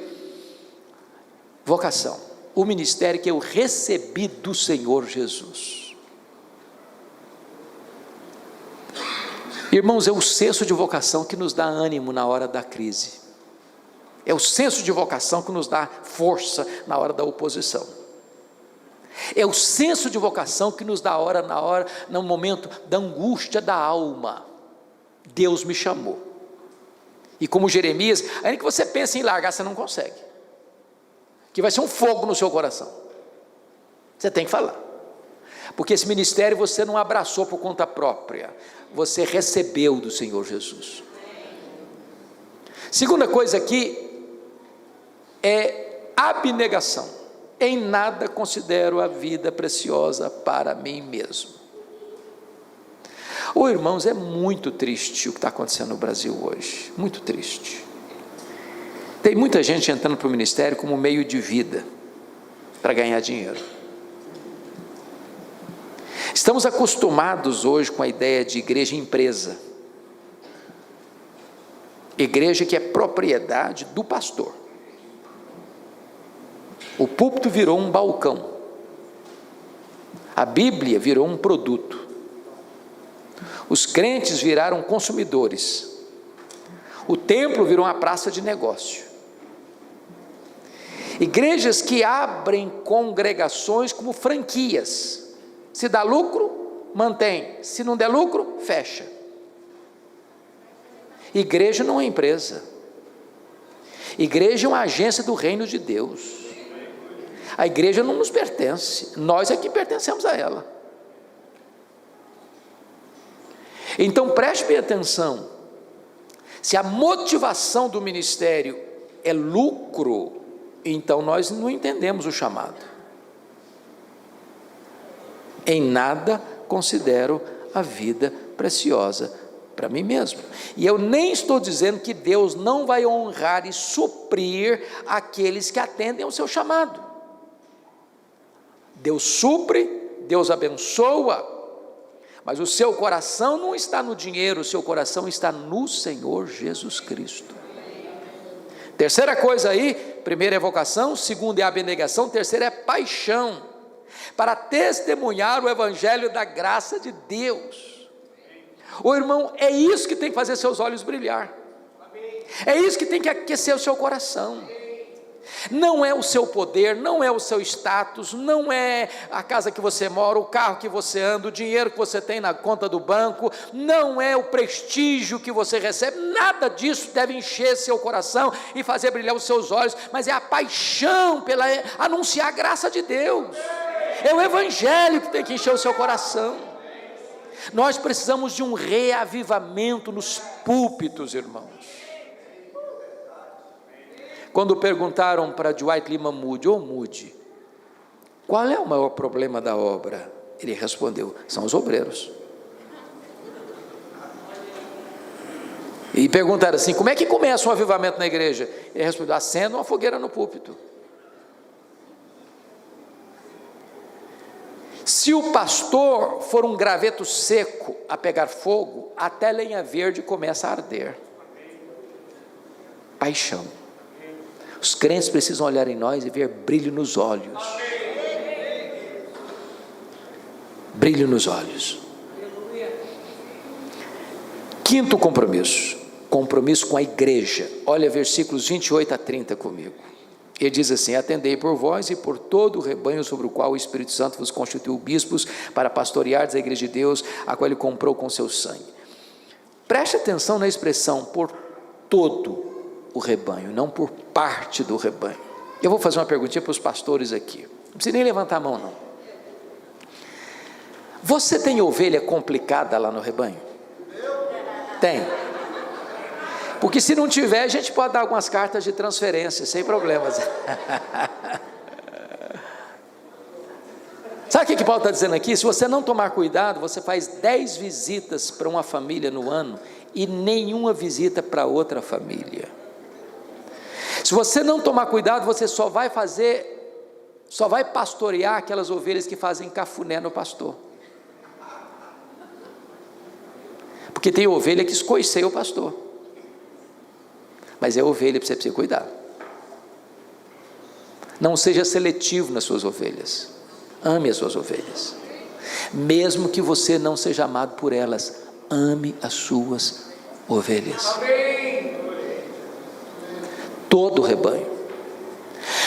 vocação. O ministério que eu recebi do Senhor Jesus. Irmãos, é o senso de vocação que nos dá ânimo na hora da crise. É o senso de vocação que nos dá força na hora da oposição. É o senso de vocação que nos dá no momento da angústia da alma. Deus me chamou. E como Jeremias, ainda que você pense em largar, você não consegue. Que vai ser um fogo no seu coração. Você tem que falar. Porque esse ministério você não abraçou por conta própria. Você recebeu do Senhor Jesus. Segunda coisa aqui é abnegação. Em nada considero a vida preciosa para mim mesmo. Irmãos, é muito triste o que está acontecendo no Brasil hoje, muito triste. Tem muita gente entrando para o ministério como meio de vida, para ganhar dinheiro. Estamos acostumados hoje com a ideia de igreja empresa, igreja que é propriedade do pastor. O púlpito virou um balcão. A Bíblia virou um produto. Os crentes viraram consumidores. O templo virou uma praça de negócio. Igrejas que abrem congregações como franquias. Se dá lucro, mantém. Se não der lucro, fecha. Igreja não é empresa. Igreja é uma agência do reino de Deus. A igreja não nos pertence, nós é que pertencemos a ela. Então preste bem atenção, se a motivação do ministério é lucro, então nós não entendemos o chamado. Em nada considero a vida preciosa para mim mesmo. E eu nem estou dizendo que Deus não vai honrar e suprir aqueles que atendem ao seu chamado. Deus supre, Deus abençoa, mas o seu coração não está no dinheiro, o seu coração está no Senhor Jesus Cristo. Terceira coisa aí, primeira é vocação, segunda é abnegação, terceira é paixão, para testemunhar o evangelho da graça de Deus. Ô irmão, é isso que tem que fazer seus olhos brilhar, é isso que tem que aquecer o seu coração. Não é o seu poder, não é o seu status, não é a casa que você mora, o carro que você anda, o dinheiro que você tem na conta do banco, não é o prestígio que você recebe, nada disso deve encher seu coração e fazer brilhar os seus olhos, mas é a paixão pela anunciar a graça de Deus, é o evangelho que tem que encher o seu coração. Nós precisamos de um reavivamento nos púlpitos, irmãos. Quando perguntaram para Dwight Lyman Moody, Moody, qual é o maior problema da obra? Ele respondeu, são os obreiros. E perguntaram assim, como é que começa um avivamento na igreja? Ele respondeu, acenda uma fogueira no púlpito. Se o pastor for um graveto seco a pegar fogo, até lenha verde começa a arder. Paixão. Os crentes precisam olhar em nós e ver brilho nos olhos. Brilho nos olhos. Quinto compromisso. Compromisso com a igreja. Olha versículos 28 a 30 comigo. Ele diz assim, atendei por vós e por todo o rebanho sobre o qual o Espírito Santo vos constituiu bispos para pastoreardes a igreja de Deus, a qual ele comprou com seu sangue. Preste atenção na expressão por todo o rebanho, não por parte do rebanho. Eu vou fazer uma perguntinha para os pastores aqui, não precisa nem levantar a mão não. Você tem ovelha complicada lá no rebanho? Tem. Porque se não tiver, a gente pode dar algumas cartas de transferência, sem problemas. Sabe o que Paulo está dizendo aqui? Se você não tomar cuidado, você faz 10 visitas para uma família no ano, e nenhuma visita para outra família. Se você não tomar cuidado, você só vai pastorear aquelas ovelhas que fazem cafuné no pastor. Porque tem ovelha que escoiceia o pastor. Mas é ovelha, você precisa cuidar. Não seja seletivo nas suas ovelhas. Ame as suas ovelhas. Mesmo que você não seja amado por elas, ame as suas ovelhas. Todo o rebanho.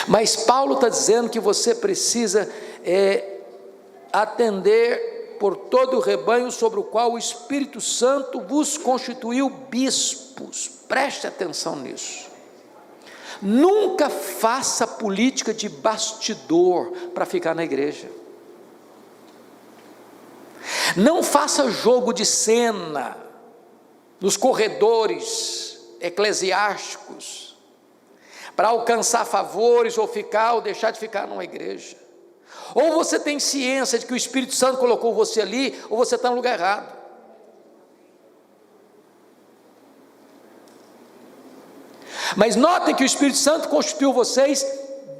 Mas Paulo está dizendo que você precisa atender por todo o rebanho sobre o qual o Espírito Santo vos constituiu bispos. Preste atenção nisso. Nunca faça política de bastidor para ficar na igreja. Não faça jogo de cena nos corredores eclesiásticos para alcançar favores ou deixar de ficar numa igreja. Ou você tem ciência de que o Espírito Santo colocou você ali, ou você está no lugar errado. Mas notem que o Espírito Santo constituiu vocês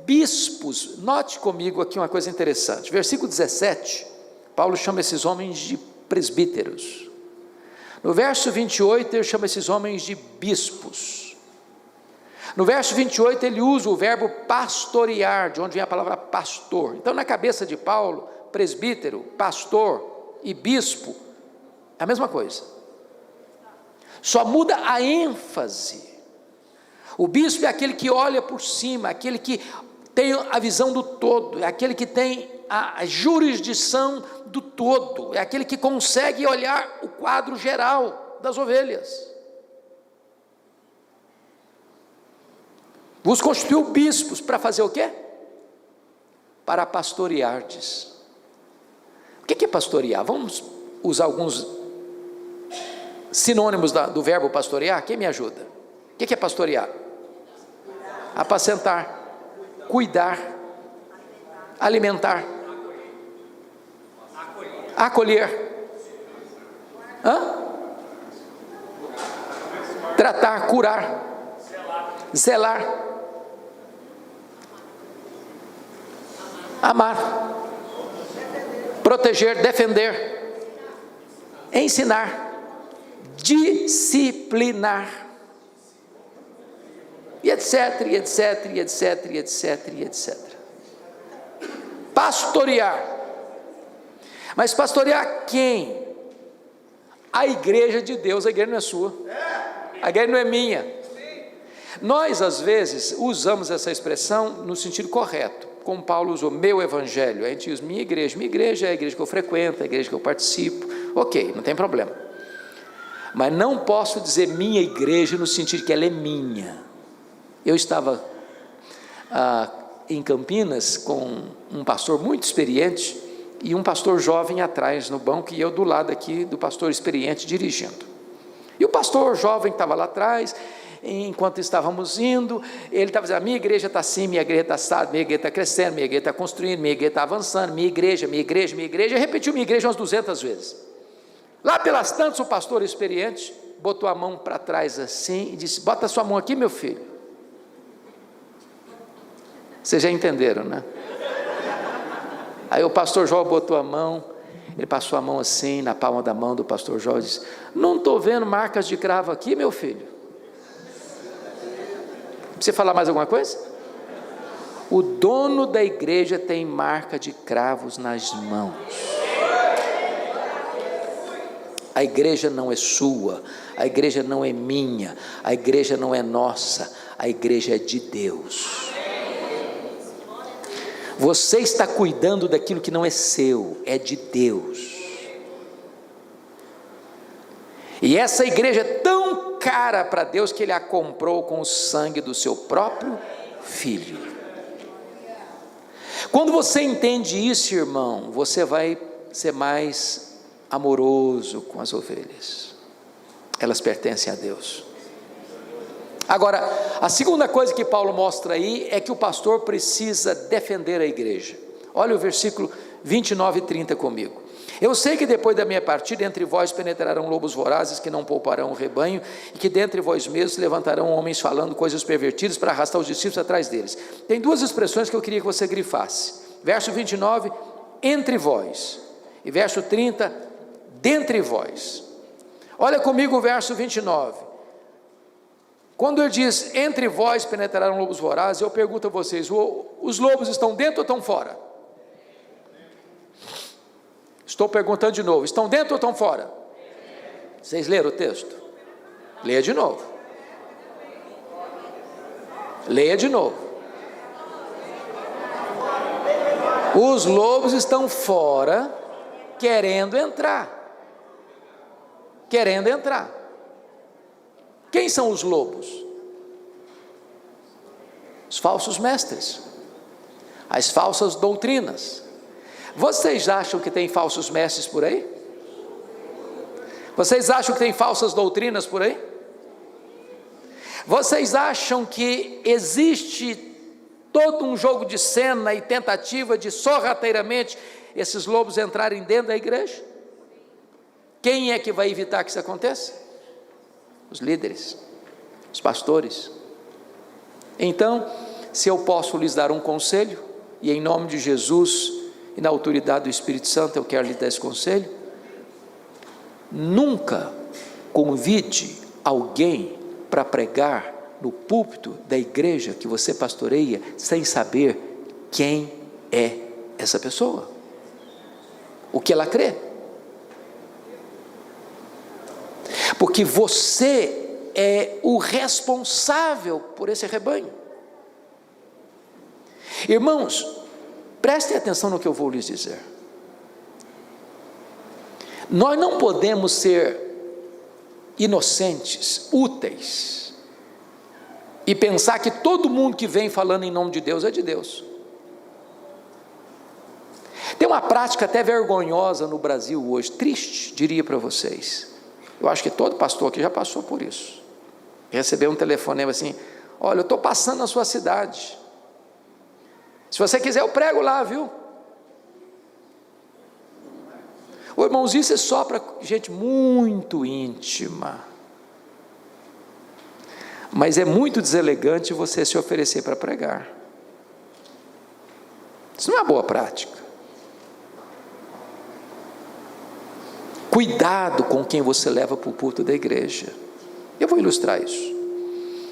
bispos. Note comigo aqui uma coisa interessante. Versículo 17, Paulo chama esses homens de presbíteros. No verso 28, ele chama esses homens de bispos. No verso 28, ele usa o verbo pastorear, de onde vem a palavra pastor. Então, na cabeça de Paulo, presbítero, pastor e bispo, é a mesma coisa. Só muda a ênfase. O bispo é aquele que olha por cima, aquele que tem a visão do todo, é aquele que tem a jurisdição do todo, é aquele que consegue olhar o quadro geral das ovelhas. Vos constituiu bispos para fazer o quê? Para pastoreardes. O que é pastorear? Vamos usar alguns sinônimos do verbo pastorear. Quem me ajuda? O que é pastorear? Apacentar, cuidar, alimentar, acolher, tratar, curar, zelar, amar, proteger, defender, ensinar, disciplinar, e etc, e etc, e etc, e etc, e etc. Pastorear. Mas pastorear quem? A igreja de Deus. A igreja não é sua, a igreja não é minha. Nós às vezes usamos essa expressão no sentido correto, como Paulo usou, meu evangelho. A gente usa minha igreja é a igreja que eu frequento, a igreja que eu participo, ok, não tem problema. Mas não posso dizer minha igreja no sentido que ela é minha. Eu estava em Campinas com um pastor muito experiente e um pastor jovem atrás no banco, e eu do lado aqui do pastor experiente dirigindo. E o pastor jovem estava lá atrás, enquanto estávamos indo, ele estava dizendo, a minha igreja está assim, minha igreja está assada, minha igreja está crescendo, minha igreja está construindo, minha igreja está avançando, minha igreja, e repetiu minha igreja umas 200 vezes. Lá pelas tantas, o pastor experiente botou a mão para trás assim e disse, bota a sua mão aqui, meu filho. Vocês já entenderam, né? Aí o pastor João botou a mão, ele passou a mão assim, na palma da mão do pastor João, e disse, não estou vendo marcas de cravo aqui, meu filho. Precisa falar mais alguma coisa? O dono da igreja tem marca de cravos nas mãos. A igreja não é sua, a igreja não é minha, a igreja não é nossa, a igreja é de Deus. Você está cuidando daquilo que não é seu, é de Deus. E essa igreja é tão cara para Deus que Ele a comprou com o sangue do seu próprio Filho. Quando você entende isso, irmão, você vai ser mais amoroso com as ovelhas. Elas pertencem a Deus. Agora, a segunda coisa que Paulo mostra aí é que o pastor precisa defender a igreja. Olha o versículo 29 e 30 comigo. Eu sei que depois da minha partida entre vós penetrarão lobos vorazes que não pouparão o rebanho, e que dentre vós mesmos levantarão homens falando coisas pervertidas para arrastar os discípulos atrás deles. Tem duas expressões que eu queria que você grifasse. Verso 29, entre vós, e verso 30, dentre vós. Olha comigo o verso 29. Quando ele diz, entre vós penetrarão lobos vorazes, eu pergunto a vocês, os lobos estão dentro ou estão fora? Estou perguntando de novo, estão dentro ou estão fora? Vocês leram o texto? Leia de novo. Leia de novo. Os lobos estão fora, querendo entrar. Querendo entrar. Quem são os lobos? Os falsos mestres, as falsas doutrinas. Vocês acham que tem falsos mestres por aí? Vocês acham que tem falsas doutrinas por aí? Vocês acham que existe todo um jogo de cena e tentativa de sorrateiramente esses lobos entrarem dentro da igreja? Quem é que vai evitar que isso aconteça? Os líderes, os pastores. Então, se eu posso lhes dar um conselho, e em nome de Jesus e na autoridade do Espírito Santo eu quero lhes dar esse conselho, nunca convide alguém para pregar no púlpito da igreja que você pastoreia sem saber quem é essa pessoa. o que ela crê. Porque você é o responsável por esse rebanho. Irmãos, prestem atenção no que eu vou lhes dizer. Nós não podemos ser inocentes, úteis, e pensar que todo mundo que vem falando em nome de Deus é de Deus. Tem uma prática até vergonhosa no Brasil hoje, triste, diria para vocês. Eu acho que todo pastor aqui já passou por isso. Recebeu um telefonema assim: olha, eu estou passando na sua cidade, se você quiser eu prego lá, viu? Ô, irmãos, isso é só para gente muito íntima, mas é muito deselegante você se oferecer para pregar. Isso não é uma boa prática. Cuidado com quem você leva para o culto da igreja. Eu vou ilustrar isso.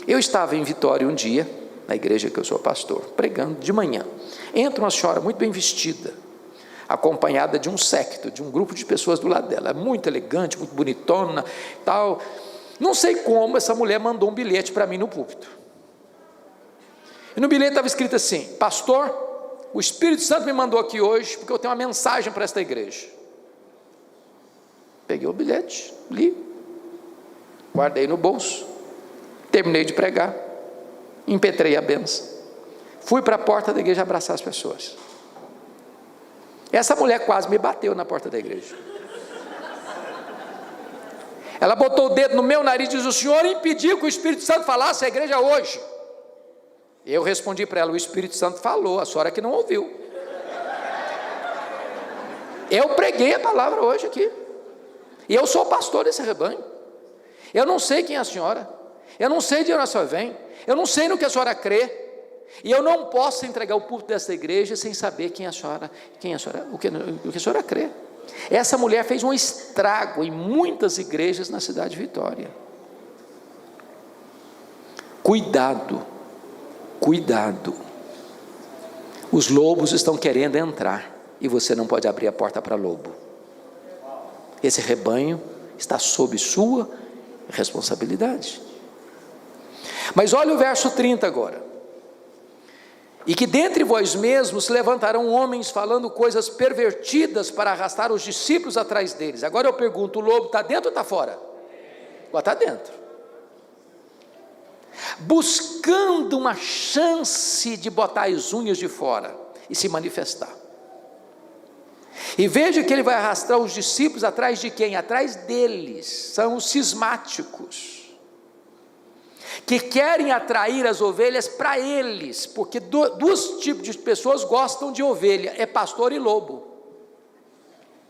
Eu estava em Vitória um dia, na igreja que eu sou pastor, pregando de manhã. Entra uma senhora muito bem vestida, acompanhada de um séquito, de um grupo de pessoas do lado dela, muito elegante, muito bonitona, tal. Não sei como essa mulher mandou um bilhete para mim no púlpito. E no bilhete estava escrito assim: pastor, o Espírito Santo me mandou aqui hoje, porque eu tenho uma mensagem para esta igreja. Peguei o bilhete, li, guardei no bolso, terminei de pregar, impetrei a benção, fui para a porta da igreja abraçar as pessoas. Essa mulher quase me bateu na porta da igreja. Ela botou o dedo no meu nariz e disse: o senhor impediu que o Espírito Santo falasse à igreja hoje. Eu respondi para ela: o Espírito Santo falou, a senhora que não ouviu. Eu preguei a palavra hoje aqui, e eu sou o pastor desse rebanho. Eu não sei quem é a senhora, eu não sei de onde a senhora vem, eu não sei no que a senhora crê, e eu não posso entregar o púlpito dessa igreja sem saber o que a senhora, o que a senhora crê. Essa mulher fez um estrago em muitas igrejas na cidade de Vitória. Cuidado, cuidado. Os lobos estão querendo entrar, e você não pode abrir a porta para lobo. Esse rebanho está sob sua responsabilidade. Mas olha o verso 30 agora: e que dentre vós mesmos se levantarão homens falando coisas pervertidas para arrastar os discípulos atrás deles. Agora eu pergunto: o lobo está dentro ou está fora? Agora está dentro, buscando uma chance de botar as unhas de fora e se manifestar. E veja que ele vai arrastar os discípulos atrás de quem? Atrás deles. São os cismáticos, que querem atrair as ovelhas para eles, porque dois tipos de pessoas gostam de ovelha: é pastor e lobo.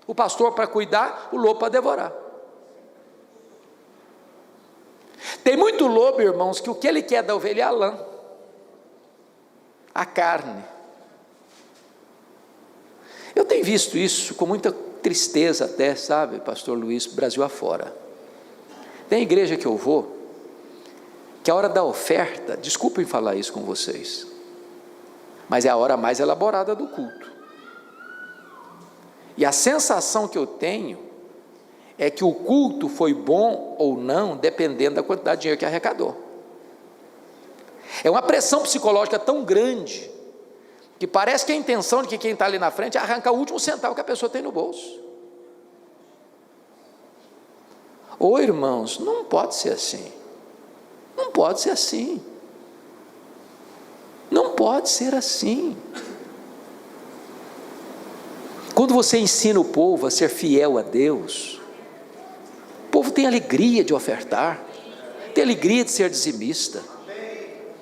O pastor para cuidar, o lobo para devorar. Tem muito lobo, irmãos, que o que ele quer da ovelha é a lã, a carne. Eu tenho visto isso com muita tristeza até, sabe, pastor Luiz, Brasil afora. Tem igreja que eu vou, que a hora da oferta, desculpem falar isso com vocês, mas é a hora mais elaborada do culto. E a sensação que eu tenho é que o culto foi bom ou não, dependendo da quantidade de dinheiro que arrecadou. É uma pressão psicológica tão grande, que parece que a intenção de que quem está ali na frente é arrancar o último centavo que a pessoa tem no bolso. Ô irmãos, não pode ser assim. Não pode ser assim. Não pode ser assim. Quando você ensina o povo a ser fiel a Deus, o povo tem alegria de ofertar, tem alegria de ser dizimista.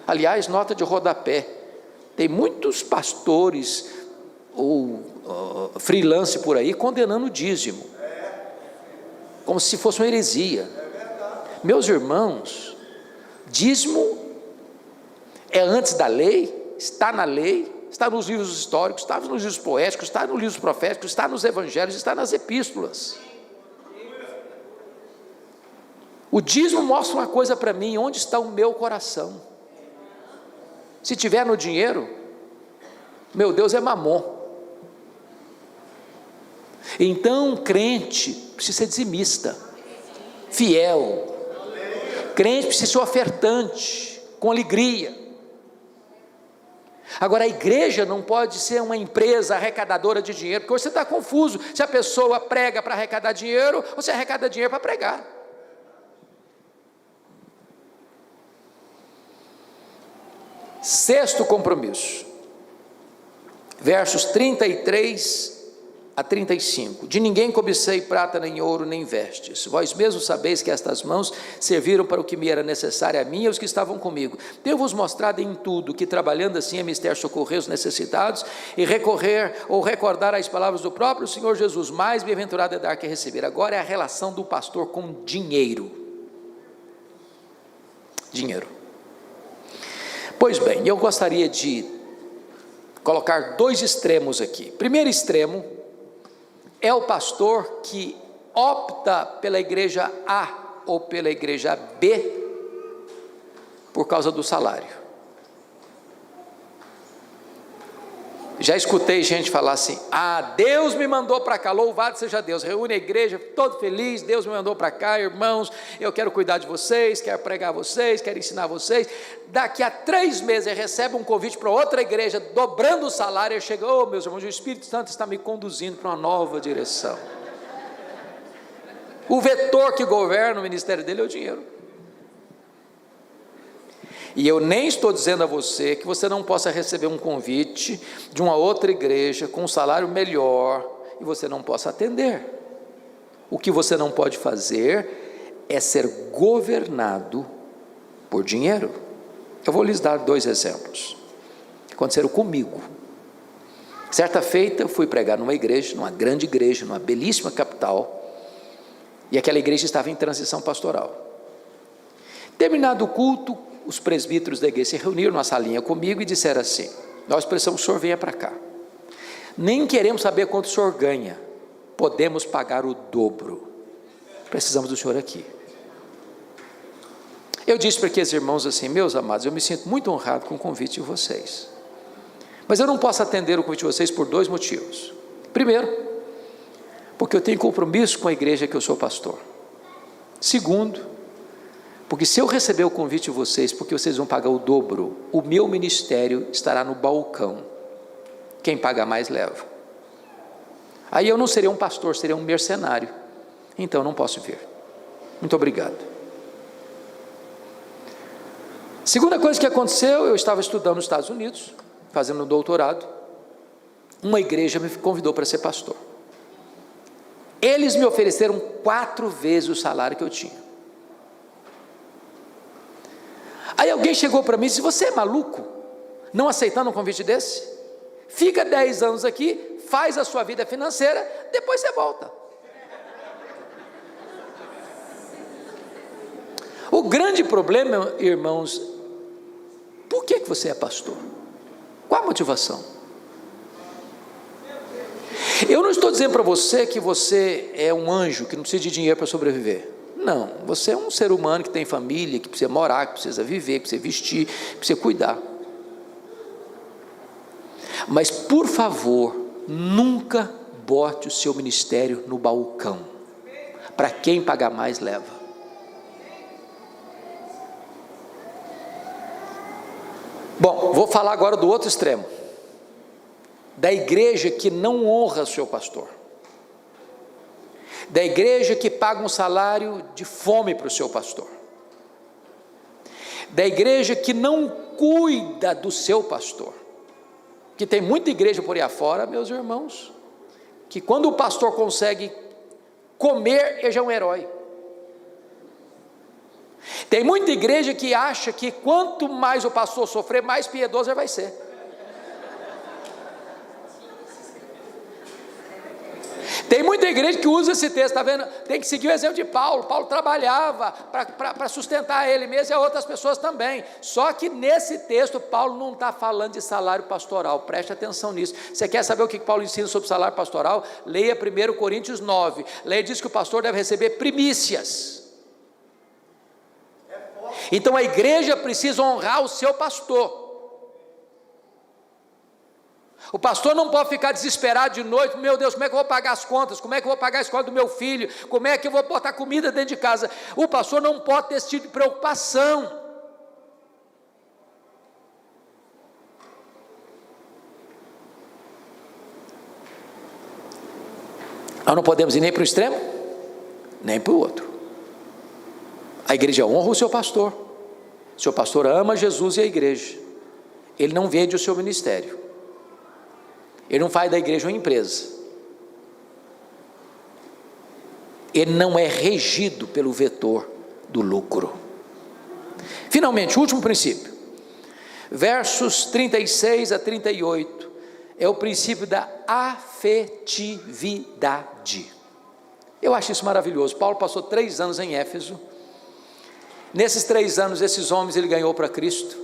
Aliás, nota de rodapé: tem muitos pastores ou freelance por aí condenando o dízimo, como se fosse uma heresia. Meus irmãos, dízimo é antes da lei, está na lei, está nos livros históricos, está nos livros poéticos, está nos livros proféticos, está nos evangelhos, está nas epístolas. O dízimo mostra uma coisa para mim: onde está o meu coração. Se tiver no dinheiro, meu Deus, é mamon. Então, crente precisa ser dizimista, fiel. Crente precisa ser ofertante, com alegria. Agora, a igreja não pode ser uma empresa arrecadadora de dinheiro, porque você está confuso se a pessoa prega para arrecadar dinheiro ou se arrecada dinheiro para pregar. Sexto compromisso, versos 33 a 35. De ninguém cobicei prata, nem ouro, nem vestes. Vós mesmos sabeis que estas mãos serviram para o que me era necessário a mim e aos que estavam comigo. Tenho-vos mostrado em tudo que, trabalhando assim, é mister socorrer os necessitados e recorrer ou recordar as palavras do próprio Senhor Jesus. Mais bem-aventurado é dar que receber. Agora é a relação do pastor com dinheiro. Dinheiro. Pois bem, eu gostaria de colocar dois extremos aqui. Primeiro extremo é o pastor que opta pela igreja A ou pela igreja B por causa do salário. Já escutei gente falar assim: Deus me mandou para cá, louvado seja Deus, reúne a igreja, todo feliz, Deus me mandou para cá, irmãos, eu quero cuidar de vocês, quero pregar vocês, quero ensinar vocês. Daqui a 3 meses ele recebe um convite para outra igreja, dobrando o salário, e chega: meus irmãos, o Espírito Santo está me conduzindo para uma nova direção. O vetor que governa o ministério dele é o dinheiro. E eu nem estou dizendo a você que você não possa receber um convite de uma outra igreja com um salário melhor e você não possa atender. O que você não pode fazer é ser governado por dinheiro. Eu vou lhes dar 2 exemplos. Aconteceram comigo. Certa feita eu fui pregar numa igreja, numa grande igreja, numa belíssima capital, e aquela igreja estava em transição pastoral. Terminado o culto, os presbíteros da igreja se reuniram numa salinha comigo e disseram assim: nós precisamos que o senhor venha para cá, nem queremos saber quanto o senhor ganha, podemos pagar o dobro, precisamos do senhor aqui. Eu disse para aqueles irmãos assim: meus amados, eu me sinto muito honrado com o convite de vocês, mas eu não posso atender o convite de vocês por 2 motivos. Primeiro, porque eu tenho compromisso com a igreja que eu sou pastor. Segundo, porque se eu receber o convite de vocês, porque vocês vão pagar o dobro, o meu ministério estará no balcão, quem paga mais leva. Aí eu não seria um pastor, seria um mercenário, então não posso vir. Muito obrigado. Segunda coisa que aconteceu, eu estava estudando nos Estados Unidos, fazendo um doutorado, uma igreja me convidou para ser pastor. Eles me ofereceram 4 vezes o salário que eu tinha. Aí alguém chegou para mim e disse: você é maluco, não aceitando um convite desse? Fica 10 anos aqui, faz a sua vida financeira, depois você volta. O grande problema, irmãos, por que você é pastor? Qual a motivação? Eu não estou dizendo para você que você é um anjo que não precisa de dinheiro para sobreviver. Não, você é um ser humano que tem família, que precisa morar, que precisa viver, que precisa vestir, que precisa cuidar. Mas, por favor, nunca bote o seu ministério no balcão. Para quem pagar mais, leva. Bom, vou falar agora do outro extremo. Da igreja que não honra o seu pastor. Da igreja que paga um salário de fome para o seu pastor. Da igreja que não cuida do seu pastor. Que tem muita igreja por aí afora, meus irmãos, que quando o pastor consegue comer, ele já é um herói. Tem muita igreja que acha que quanto mais o pastor sofrer, mais piedoso ele vai ser. Tem muita igreja que usa esse texto, está vendo? Tem que seguir o exemplo de Paulo. Paulo trabalhava para sustentar ele mesmo e a outras pessoas também. Só que nesse texto, Paulo não está falando de salário pastoral. Preste atenção nisso. Você quer saber o que Paulo ensina sobre salário pastoral? Leia 1 Coríntios 9. Leia, diz que o pastor deve receber primícias. Então a igreja precisa honrar o seu pastor. O pastor não pode ficar desesperado de noite: meu Deus, como é que eu vou pagar as contas? Como é que eu vou pagar a escola do meu filho? Como é que eu vou botar comida dentro de casa? O pastor não pode ter esse tipo de preocupação. Nós não podemos ir nem para o extremo, nem para o outro. A igreja honra o seu pastor. O seu pastor ama Jesus e a igreja. Ele não vende o seu ministério. Ele não faz da igreja uma empresa. Ele não é regido pelo vetor do lucro. Finalmente, o último princípio, versos 36 a 38, é o princípio da afetividade. Eu acho isso maravilhoso. Paulo passou 3 anos em Éfeso. Nesses 3 anos, esses homens ele ganhou para Cristo.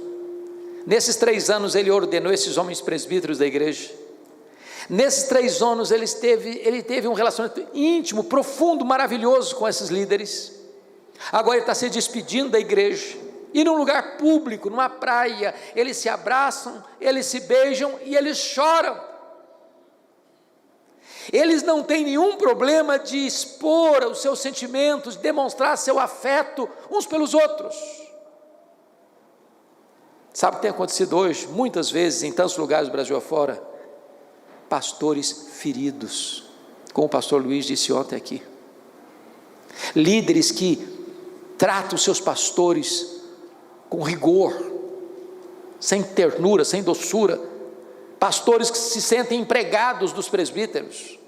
Nesses 3 anos, ele ordenou esses homens presbíteros da igreja. Nesses 3 anos, ele teve um relacionamento íntimo, profundo, maravilhoso com esses líderes. Agora ele está se despedindo da igreja. E num lugar público, numa praia, eles se abraçam, eles se beijam e eles choram. Eles não têm nenhum problema de expor os seus sentimentos, demonstrar seu afeto uns pelos outros. Sabe o que tem acontecido hoje? Muitas vezes, em tantos lugares do Brasil afora, pastores feridos, como o pastor Luiz disse ontem aqui. Líderes que tratam os seus pastores com rigor, sem ternura, sem doçura. Pastores que se sentem empregados dos presbíteros.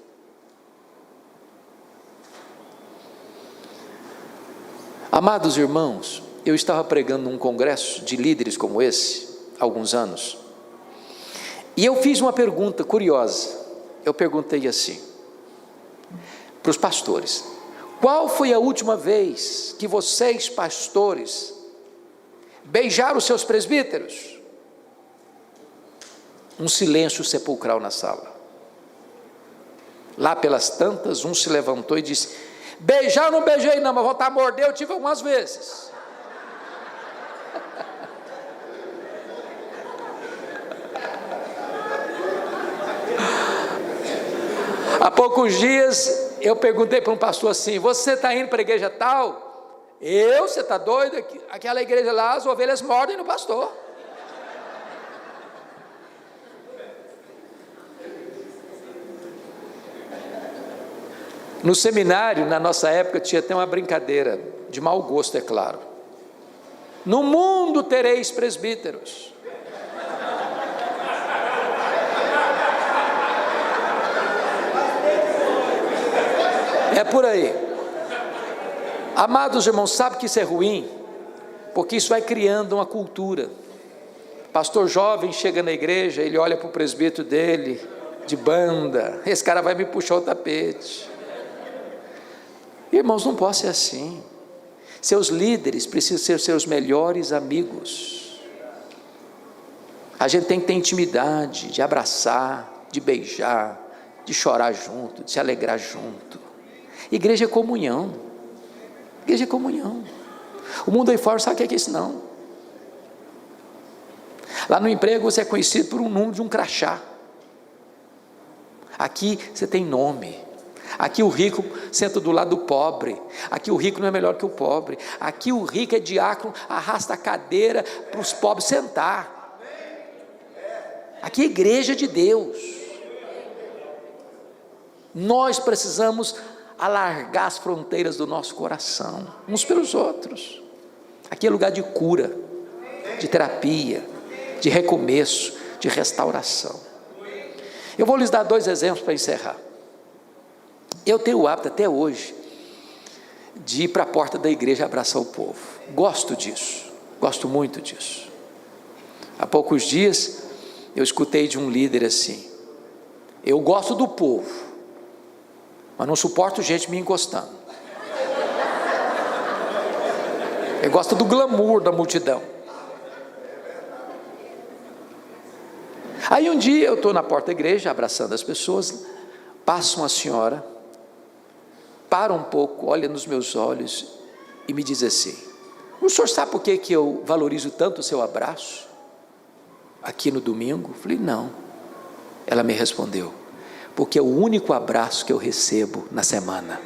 Amados irmãos, eu estava pregando num congresso de líderes como esse, há alguns anos, e eu fiz uma pergunta curiosa. Eu perguntei assim, para os pastores: qual foi a última vez que vocês, pastores, beijaram os seus presbíteros? Um silêncio sepulcral na sala. Lá pelas tantas, um se levantou e disse: beijar eu não beijei não, mas voltar a morder eu tive algumas vezes. Há poucos dias eu perguntei para um pastor assim: você está indo para a igreja tal? Você está doido? Aquela igreja lá, as ovelhas mordem no pastor. No seminário, na nossa época, tinha até uma brincadeira, de mau gosto, é claro. No mundo tereis presbíteros. É por aí. Amados irmãos, sabe que isso é ruim? Porque isso vai criando uma cultura. Pastor jovem chega na igreja, ele olha para o presbítero dele, de banda: esse cara vai me puxar o tapete. Irmãos, não pode ser assim. Seus líderes precisam ser seus melhores amigos. A gente tem que ter intimidade, de abraçar, de beijar, de chorar junto, de se alegrar junto. Igreja é comunhão. Igreja é comunhão. O mundo aí fora sabe o que é isso não. Lá no emprego você é conhecido por um número de um crachá. Aqui você tem nome. Aqui o rico senta do lado do pobre. Aqui o rico não é melhor que o pobre. Aqui o rico é diácono, arrasta a cadeira para os pobres sentar. Aqui é a igreja de Deus. Nós precisamos alargar as fronteiras do nosso coração, uns pelos outros. Aqui é lugar de cura, de terapia, de recomeço, de restauração. Eu vou lhes dar 2 exemplos para encerrar. Eu tenho o hábito até hoje de ir para a porta da igreja abraçar o povo. Gosto disso, gosto muito disso. Há poucos dias eu escutei de um líder assim: eu gosto do povo, mas não suporto gente me encostando. Eu gosto do glamour da multidão. Aí um dia eu estou na porta da igreja abraçando as pessoas, passa uma senhora, para um pouco, olha nos meus olhos e me diz assim: o senhor sabe por que eu valorizo tanto o seu abraço aqui no domingo? Eu falei: não. Ela me respondeu: porque é o único abraço que eu recebo na semana.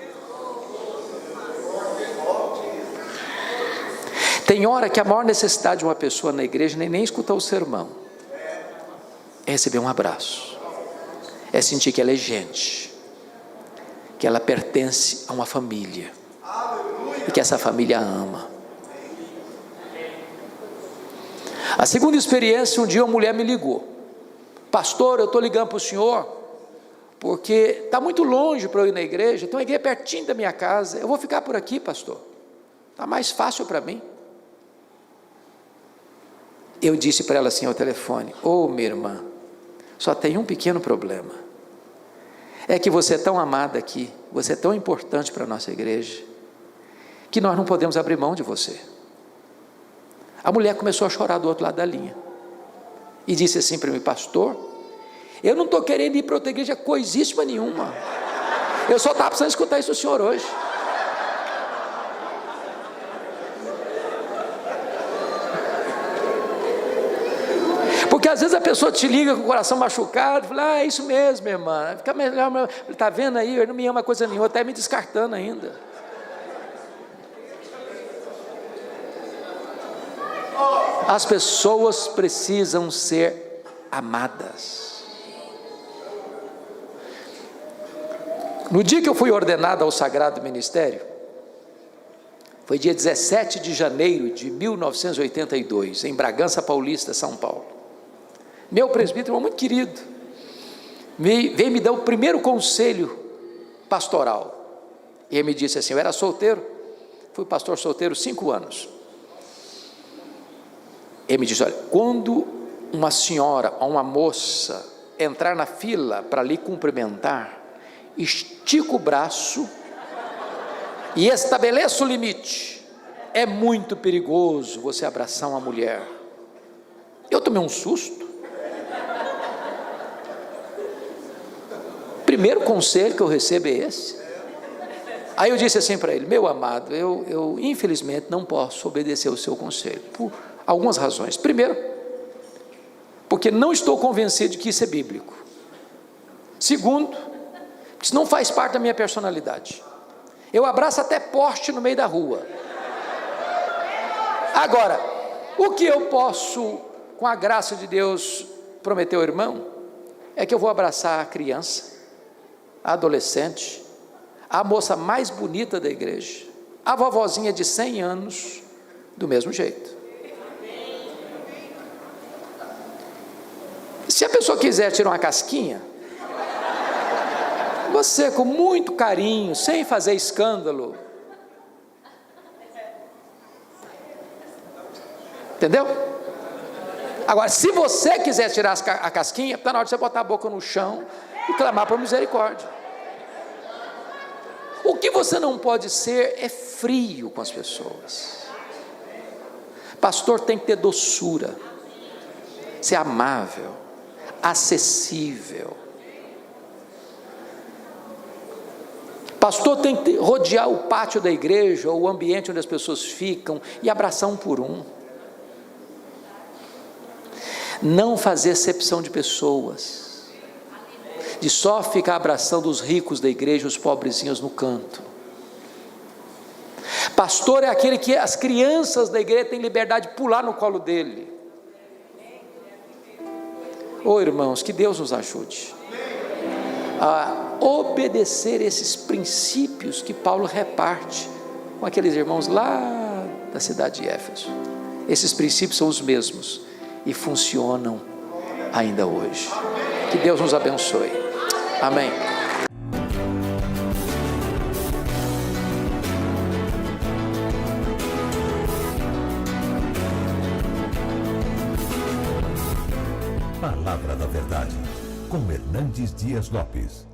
Tem hora que a maior necessidade de uma pessoa na igreja nem escutar o sermão, é receber um abraço, é sentir que ela é gente, que ela pertence a uma família, e que essa família a ama. A segunda experiência, um dia uma mulher me ligou: pastor, eu estou ligando para o senhor, porque está muito longe para eu ir na igreja, tem uma igreja pertinho da minha casa, eu vou ficar por aqui, pastor, está mais fácil para mim. Eu disse para ela assim ao telefone: ô minha irmã, só tem um pequeno problema, é que você é tão amada aqui, você é tão importante para a nossa igreja, que nós não podemos abrir mão de você. A mulher começou a chorar do outro lado da linha, e disse assim para mim: pastor, eu não estou querendo ir para outra igreja coisíssima nenhuma, eu só estava precisando escutar isso do senhor hoje. Porque às vezes a pessoa te liga com o coração machucado, fala: é isso mesmo, minha irmã, fica melhor, está vendo aí, ele não me ama coisa nenhuma, está me descartando ainda. As pessoas precisam ser amadas. No dia que eu fui ordenado ao Sagrado Ministério, foi dia 17 de janeiro de 1982, em Bragança Paulista, São Paulo. Meu presbítero, muito querido, veio me dar o primeiro conselho pastoral. E ele me disse assim: eu era solteiro, fui pastor solteiro 5 anos. Ele me disse: olha, quando uma senhora ou uma moça entrar na fila para lhe cumprimentar, estica o braço e estabeleça o limite. É muito perigoso você abraçar uma mulher. Eu tomei um susto. Primeiro conselho que eu recebo é esse. Aí eu disse assim para ele: meu amado, eu infelizmente não posso obedecer o seu conselho, por algumas razões. Primeiro, porque não estou convencido de que isso é bíblico. Segundo, isso não faz parte da minha personalidade. Eu abraço até poste no meio da rua. Agora, o que eu posso, com a graça de Deus, prometer ao irmão, é que eu vou abraçar a criança, a adolescente, a moça mais bonita da igreja, a vovozinha de 100 anos, do mesmo jeito. Se a pessoa quiser tirar uma casquinha, você, com muito carinho, sem fazer escândalo, entendeu? Agora, se você quiser tirar a casquinha, está na hora de você botar a boca no chão e clamar por misericórdia. O que você não pode ser é frio com as pessoas. Pastor tem que ter doçura, ser amável, acessível. Pastor tem que rodear o pátio da igreja, ou o ambiente onde as pessoas ficam, e abraçar um por um. Não fazer acepção de pessoas, de só ficar abraçando os ricos da igreja, os pobrezinhos no canto. Pastor é aquele que as crianças da igreja têm liberdade de pular no colo dele. Irmãos, que Deus nos ajude a obedecer esses princípios que Paulo reparte com aqueles irmãos lá da cidade de Éfeso. Esses princípios são os mesmos e funcionam ainda hoje. Que Deus nos abençoe. Amém. Palavra da Verdade, com Hernandes Dias Lopes.